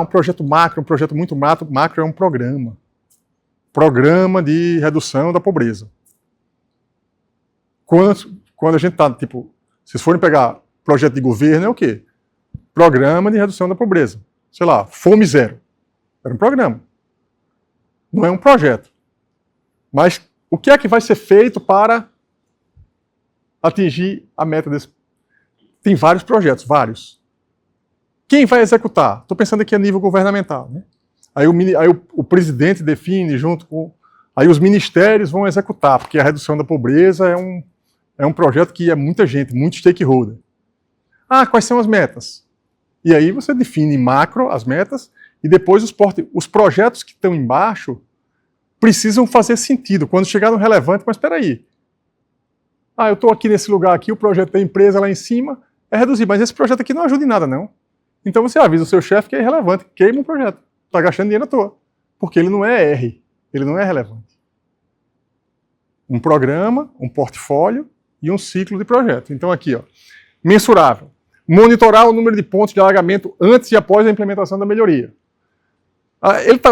Um projeto macro, um projeto muito macro é um programa. Programa de redução da pobreza. Quando a gente está, se vocês forem pegar projeto de governo, é o quê? Programa de redução da pobreza. Sei lá, Fome Zero. Era um programa. Não é um projeto. Mas o que é que vai ser feito para atingir a meta desse? tem vários projetos, vários. Quem vai executar? Estou pensando aqui a nível governamental, né? Aí o presidente define junto com... Aí os ministérios vão executar, porque a redução da pobreza é um projeto que é muita gente, muito stakeholder. Ah, quais são as metas? E aí você define macro as metas e depois os projetos que estão embaixo precisam fazer sentido. Quando chegar no relevante, mas espera aí. Ah, eu estou aqui nesse lugar aqui, o projeto da empresa lá em cima é reduzir, mas esse projeto aqui não ajuda em nada, não. Então você avisa o seu chefe que é irrelevante, queima o projeto. Está gastando dinheiro à toa. Porque ele não é R, ele não é relevante. Um programa, um portfólio e um ciclo de projeto. Então aqui, ó, mensurável. Monitorar o número de pontos de alagamento antes e após a implementação da melhoria.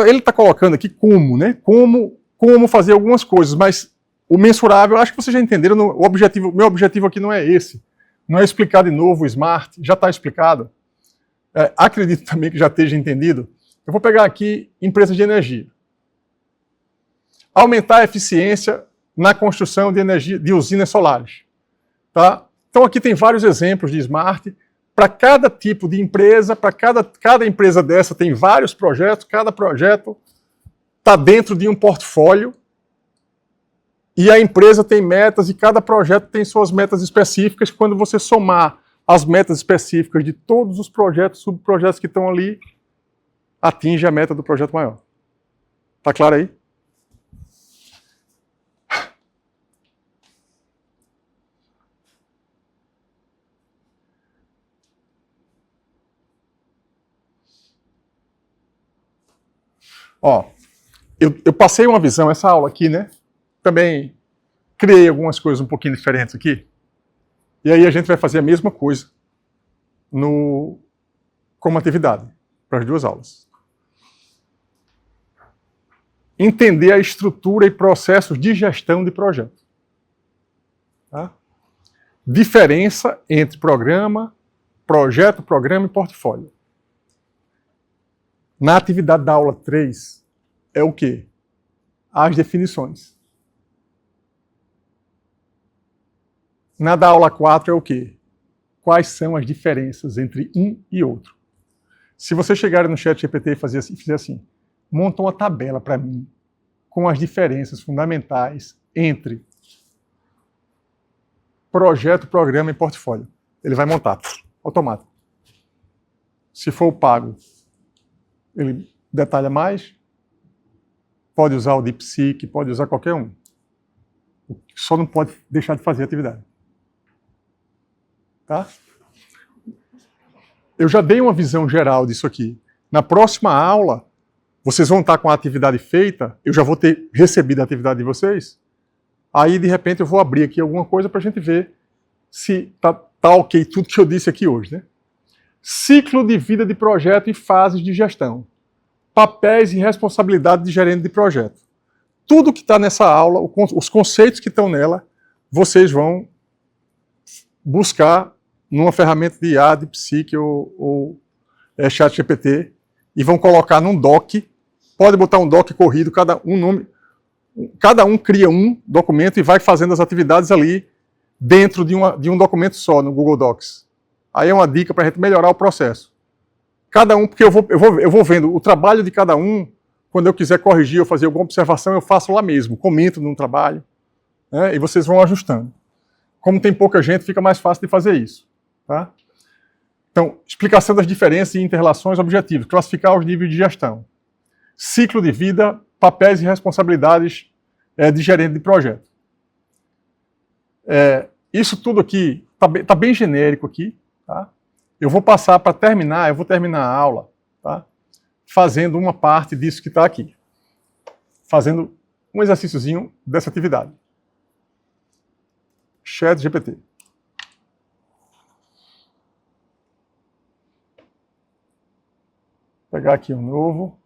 Ele tá colocando aqui como, né? Como fazer algumas coisas, mas o mensurável, acho que vocês já entenderam, meu objetivo aqui não é esse. Não é explicar de novo o SMART, já está explicado. Acredito também que já esteja entendido. Eu vou pegar aqui empresas de energia. Aumentar a eficiência na construção de energia de usinas solares. Tá? Então aqui tem vários exemplos de SMART. Para cada tipo de empresa, para cada empresa dessa tem vários projetos, cada projeto está dentro de um portfólio e a empresa tem metas e cada projeto tem suas metas específicas. Quando você somar as metas específicas de todos os projetos, subprojetos que estão ali, atinge a meta do projeto maior. Tá claro aí? Ó, eu passei uma visão, essa aula aqui, né? Também criei algumas coisas um pouquinho diferentes aqui. E aí a gente vai fazer a mesma coisa como atividade, para as duas aulas. Entender a estrutura e processos de gestão de projeto. Tá? Diferença entre programa, projeto, programa e portfólio. Na atividade da aula 3 é o quê? As definições. Na da aula 4 é o quê? Quais são as diferenças entre um e outro? Se você chegar no ChatGPT e fizer assim, monta uma tabela para mim com as diferenças fundamentais entre projeto, programa e portfólio. Ele vai montar, automático. Se for o pago, ele detalha mais, pode usar o DeepSeek, pode usar qualquer um. Só não pode deixar de fazer a atividade. Tá? Eu já dei uma visão geral disso aqui. Na próxima aula, vocês vão estar com a atividade feita, eu já vou ter recebido a atividade de vocês, aí de repente eu vou abrir aqui alguma coisa para a gente ver se tá ok tudo que eu disse aqui hoje, né? Ciclo de vida de projeto e fases de gestão. Papéis e responsabilidade de gerente de projeto. Tudo que está nessa aula, os conceitos que estão nela, vocês vão buscar numa ferramenta de IA, de Psique ou ChatGPT e vão colocar num doc. Pode botar um doc corrido, cada um cria um documento e vai fazendo as atividades ali dentro de um documento só, no Google Docs. Aí é uma dica para a gente melhorar o processo. Cada um, porque eu vou vendo o trabalho de cada um, quando eu quiser corrigir ou fazer alguma observação, eu faço lá mesmo, comento no trabalho, né, e vocês vão ajustando. Como tem pouca gente, fica mais fácil de fazer isso. Tá? Então, explicação das diferenças e inter-relações, objetivos, classificar os níveis de gestão. Ciclo de vida, papéis e responsabilidades de gerente de projeto. Isso tudo aqui está bem genérico aqui. Tá? Eu vou passar para terminar, eu vou terminar a aula, tá? Fazendo uma parte disso que está aqui. Fazendo um exercíciozinho dessa atividade. ChatGPT. Vou pegar aqui um novo.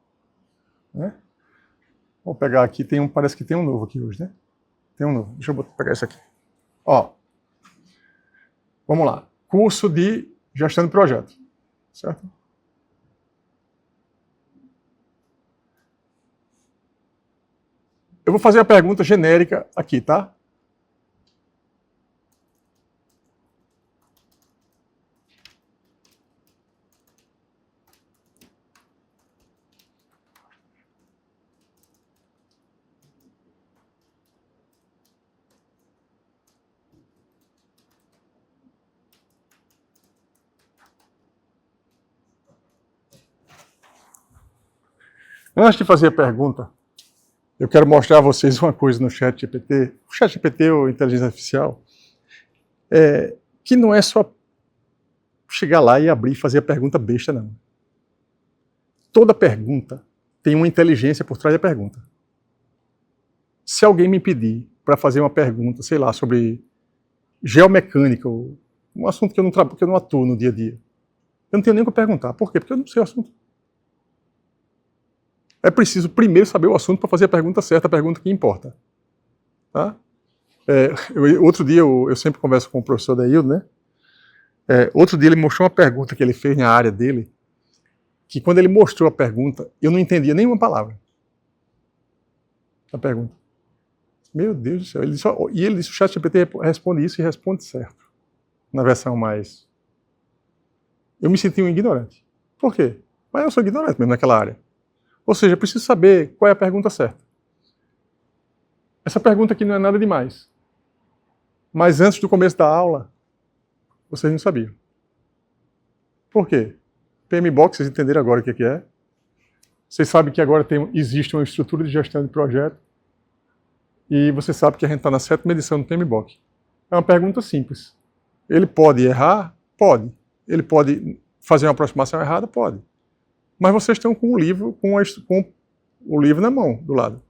Né? Vou pegar aqui, parece que tem um novo aqui hoje, né? Tem um novo. Deixa eu pegar isso aqui. Ó. Vamos lá. Curso de gestão de projeto. Certo? Eu vou fazer a pergunta genérica aqui, tá? Antes de fazer a pergunta, eu quero mostrar a vocês uma coisa no ChatGPT. O ChatGPT ou inteligência artificial, que não é só chegar lá e abrir e fazer a pergunta besta, não. Toda pergunta tem uma inteligência por trás da pergunta. Se alguém me pedir para fazer uma pergunta, sei lá, sobre geomecânica, um assunto que eu não atuo no dia a dia, eu não tenho nem o que perguntar. Por quê? Porque eu não sei o assunto. É preciso primeiro saber o assunto para fazer a pergunta certa, a pergunta que importa. Tá? Outro dia, eu sempre converso com o professor Daíldo, né? Outro dia ele mostrou uma pergunta que ele fez na área dele, que quando ele mostrou a pergunta, eu não entendia nenhuma palavra. A pergunta. Meu Deus do céu. Ele disse, o ChatGPT responde isso e responde certo. Na versão mais... Eu me senti um ignorante. Por quê? Mas eu sou ignorante mesmo naquela área. Ou seja, eu preciso saber qual é a pergunta certa. Essa pergunta aqui não é nada demais. Mas antes do começo da aula, vocês não sabiam. Por quê? PMBOK, vocês entenderam agora o que é. Vocês sabem que agora existe uma estrutura de gestão de projeto. E você sabe que a gente está na 7ª edição do PMBOK. É uma pergunta simples. Ele pode errar? Pode. Ele pode fazer uma aproximação errada? Pode. Mas vocês estão com o livro, com o livro na mão, do lado.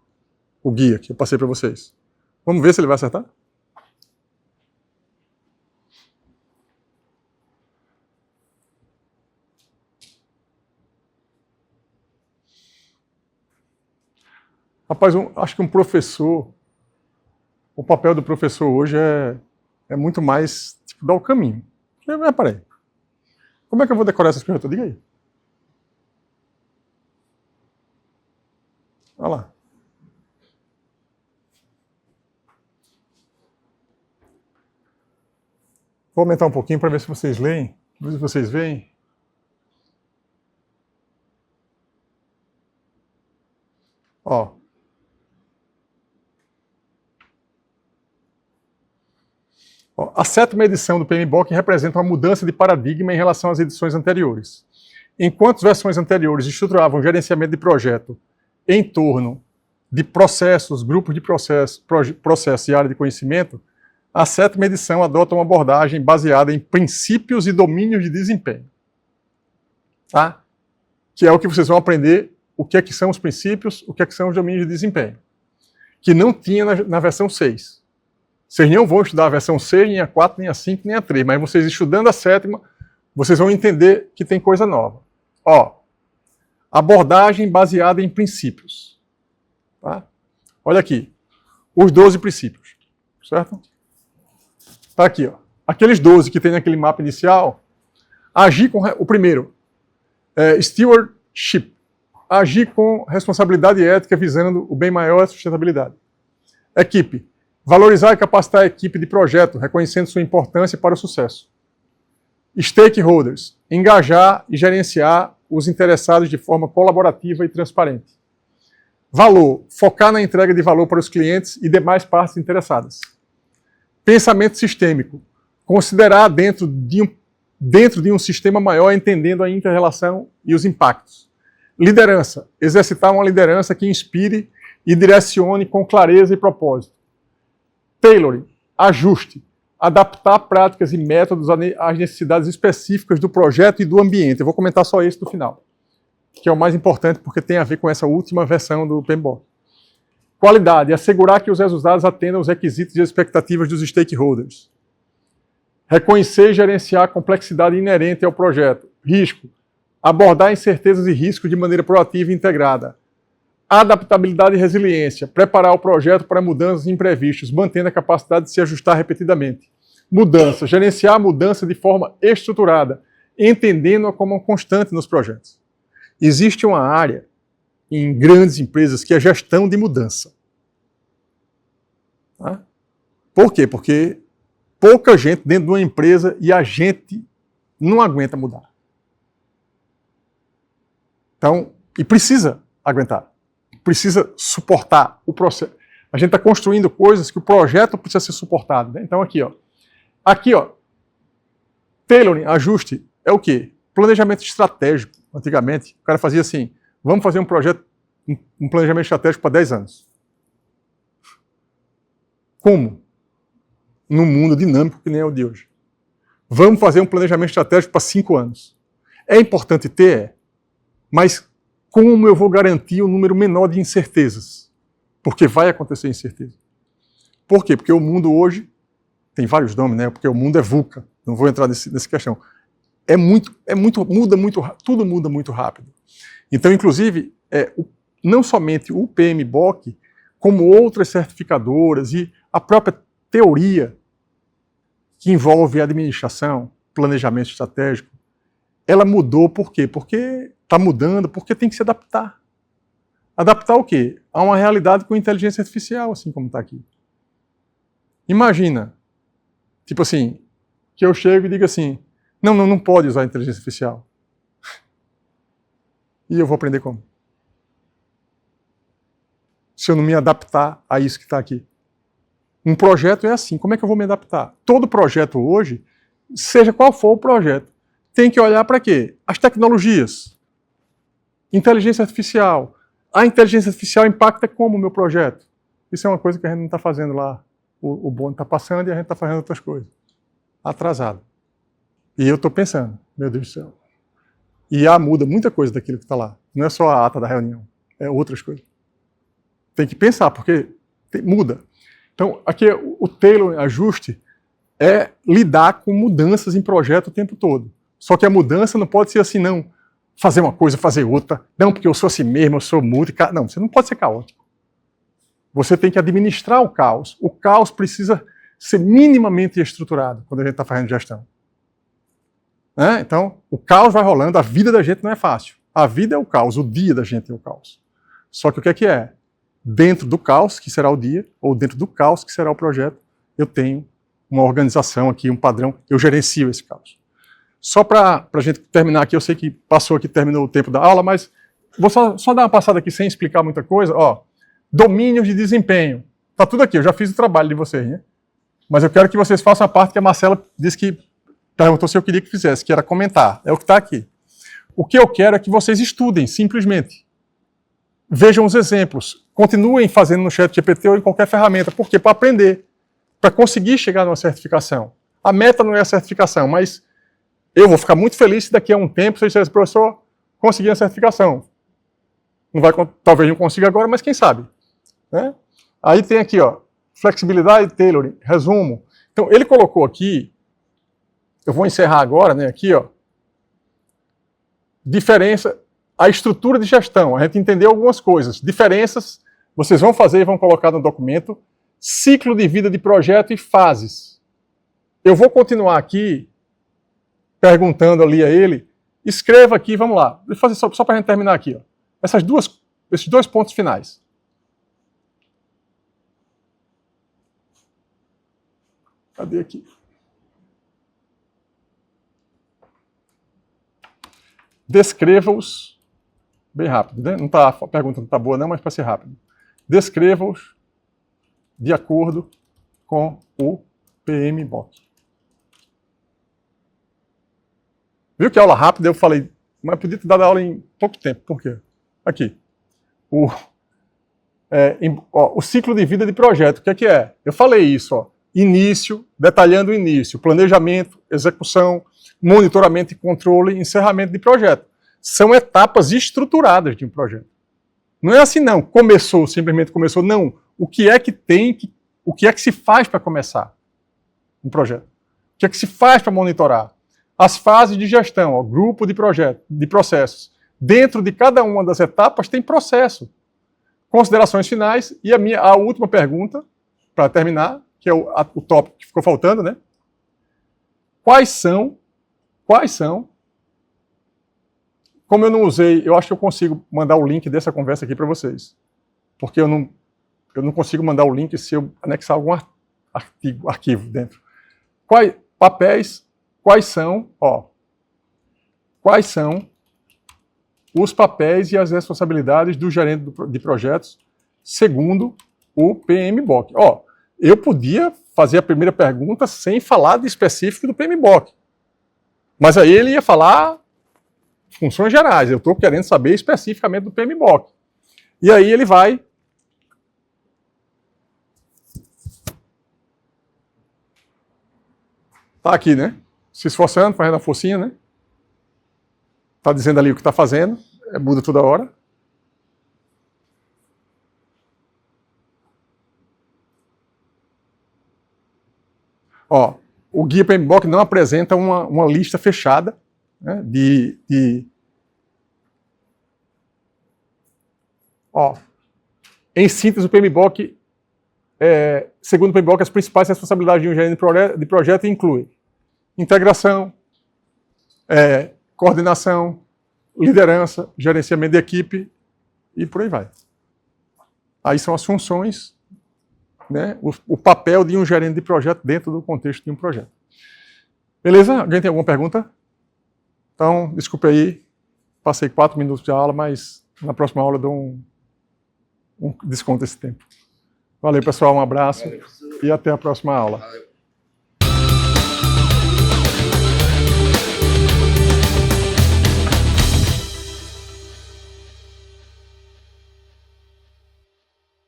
O guia que eu passei para vocês. Vamos ver se ele vai acertar? Rapaz, acho que um professor, o papel do professor hoje é muito mais, tipo, dar o caminho. Peraí. Como é que eu vou decorar essas perguntas? Diga aí. Olha lá. Vou aumentar um pouquinho para ver se vocês leem, ver se vocês veem. Ó. A 7ª edição do PMBOK representa uma mudança de paradigma em relação às edições anteriores. Enquanto as versões anteriores estruturavam o gerenciamento de projeto em torno de processos, grupos de processos e área de conhecimento, a 7ª edição adota uma abordagem baseada em princípios e domínios de desempenho. Tá? Que é o que vocês vão aprender, o que é que são os princípios, o que é que são os domínios de desempenho. Que não tinha na versão 6. Vocês não vão estudar a versão 6, nem a 4, nem a 5, nem a 3, mas vocês estudando a 7ª, vocês vão entender que tem coisa nova. Ó, abordagem baseada em princípios. Tá? Olha aqui, os 12 princípios, certo? Tá aqui, ó. Aqueles 12 que tem naquele mapa inicial, agir com o primeiro, stewardship, agir com responsabilidade ética visando o bem maior e a sustentabilidade. Equipe, valorizar e capacitar a equipe de projeto, reconhecendo sua importância para o sucesso. Stakeholders, engajar e gerenciar os interessados de forma colaborativa e transparente. Valor, focar na entrega de valor para os clientes e demais partes interessadas. Pensamento sistêmico, considerar dentro de um sistema maior, entendendo a inter-relação e os impactos. Liderança, exercitar uma liderança que inspire e direcione com clareza e propósito. Tailoring, ajuste, adaptar práticas e métodos às necessidades específicas do projeto e do ambiente. Eu vou comentar só esse no final, que é o mais importante porque tem a ver com essa última versão do PMBOK. Qualidade, assegurar que os resultados atendam aos requisitos e expectativas dos stakeholders. Reconhecer e gerenciar a complexidade inerente ao projeto. Risco, abordar incertezas e riscos de maneira proativa e integrada. Adaptabilidade e resiliência, preparar o projeto para mudanças imprevistas, mantendo a capacidade de se ajustar repetidamente. Mudança, gerenciar a mudança de forma estruturada, entendendo-a como uma constante nos projetos. Existe uma área em grandes empresas que é gestão de mudança. Tá? Por quê? Porque pouca gente dentro de uma empresa e a gente não aguenta mudar. Então, e precisa aguentar. Precisa suportar o processo. A gente está construindo coisas que o projeto precisa ser suportado. Né? Então, aqui, ó. Tailoring, ajuste, é o quê? Planejamento estratégico. Antigamente, o cara fazia assim, vamos fazer um projeto um planejamento estratégico para 10 anos. Como? Num mundo dinâmico que nem é o de hoje. Vamos fazer um planejamento estratégico para 5 anos. É importante ter, mas como eu vou garantir um número menor de incertezas? Porque vai acontecer incerteza. Por quê? Porque o mundo hoje tem vários nomes, né? Porque o mundo é VUCA. Não vou entrar nessa questão. Tudo muda muito rápido. Então, inclusive, não somente o PMBOK, como outras certificadoras e a própria teoria que envolve administração, planejamento estratégico, ela mudou por quê? Porque está mudando, porque tem que se adaptar. Adaptar o quê? A uma realidade com inteligência artificial, assim como está aqui. Imagina, tipo assim, que eu chego e digo assim, não pode usar inteligência artificial. E eu vou aprender como? Se eu não me adaptar a isso que está aqui. Um projeto é assim, como é que eu vou me adaptar? Todo projeto hoje, seja qual for o projeto, tem que olhar para quê? As tecnologias. Inteligência artificial. A inteligência artificial impacta como o meu projeto? Isso é uma coisa que a gente não está fazendo lá. O bonde está passando e a gente está fazendo outras coisas. Atrasado. E eu estou pensando, meu Deus do céu. IA muda muita coisa daquilo que está lá. Não é só a ata da reunião, é outras coisas. Tem que pensar, porque muda. Então, aqui o tailor ajuste é lidar com mudanças em projeto o tempo todo. Só que a mudança não pode ser assim, não. Fazer uma coisa, fazer outra. Não, porque eu sou assim mesmo, eu sou multi. Não, você não pode ser caótico. Você tem que administrar o caos. O caos precisa ser minimamente estruturado quando a gente está fazendo gestão. Né? Então, o caos vai rolando, a vida da gente não é fácil. A vida é o caos, o dia da gente é o caos. Só que o que é? Dentro do caos, que será o dia, ou dentro do caos, que será o projeto, eu tenho uma organização aqui, um padrão, eu gerencio esse caos. Só para a gente terminar aqui, eu sei que passou aqui, terminou o tempo da aula, mas vou só dar uma passada aqui sem explicar muita coisa. Ó, domínios de desempenho. Está tudo aqui, eu já fiz o trabalho de vocês, né? Mas eu quero que vocês façam a parte que a Marcela disse que perguntou se eu queria que fizesse, que era comentar. É o que está aqui. O que eu quero é que vocês estudem, simplesmente. Vejam os exemplos. Continuem fazendo no ChatGPT ou em qualquer ferramenta. Por quê? Para aprender. Para conseguir chegar numa certificação. A meta não é a certificação, mas eu vou ficar muito feliz se daqui a um tempo você disser, professor, consegui a certificação. Não vai, talvez não consiga agora, mas quem sabe. Né? Aí tem aqui, ó, flexibilidade, tailoring, resumo. Então, ele colocou aqui, eu vou encerrar agora, né, aqui, ó, diferença, a estrutura de gestão, a gente entendeu algumas coisas. Diferenças, vocês vão fazer e vão colocar no documento, ciclo de vida de projeto e fases. Eu vou continuar aqui, perguntando ali a ele, escreva aqui, vamos lá, vou fazer só para a gente terminar aqui, ó, esses dois pontos finais. Cadê aqui? Descreva-os, bem rápido, né? A pergunta não está boa não, mas para ser rápido. Descreva-os de acordo com o PMBOK. Viu que aula rápida? Eu falei, mas podia ter dado aula em pouco tempo. Por quê? Aqui. O ciclo de vida de projeto. O que é? Eu falei isso, ó. Início, detalhando o início, planejamento, execução, monitoramento e controle, encerramento de projeto. São etapas estruturadas de um projeto. Não é assim, não. Começou, simplesmente começou. Não. O que é que se faz para começar um projeto? O que é que se faz para monitorar? As fases de gestão, ó, grupo de projeto, de processos. Dentro de cada uma das etapas tem processo. Considerações finais e a última pergunta, para terminar, que é o tópico que ficou faltando, né? Quais são, como eu não usei, eu acho que eu consigo mandar o link dessa conversa aqui para vocês. Porque eu não consigo mandar o link se eu anexar algum arquivo dentro. Quais são os papéis e as responsabilidades do gerente de projetos segundo o PMBOK? Ó, eu podia fazer a primeira pergunta sem falar de específico do PMBOK. Mas aí ele ia falar funções gerais. Eu estou querendo saber especificamente do PMBOK. E aí ele vai tá aqui, né? Se esforçando, fazendo a forcinha, né? Tá dizendo ali o que está fazendo, muda toda hora. Ó, o guia PMBOK não apresenta uma lista fechada, né, Ó, em síntese, o PMBOK, segundo o PMBOK, as principais responsabilidades de um gerente de projeto incluem integração, coordenação, liderança, gerenciamento de equipe e por aí vai. Aí são as funções, né, o papel de um gerente de projeto dentro do contexto de um projeto. Beleza? Alguém tem alguma pergunta? Então, desculpe aí, passei 4 minutos de aula, mas na próxima aula eu dou um desconto esse tempo. Valeu, pessoal, um abraço Valeu, professor. e até a próxima aula. Valeu.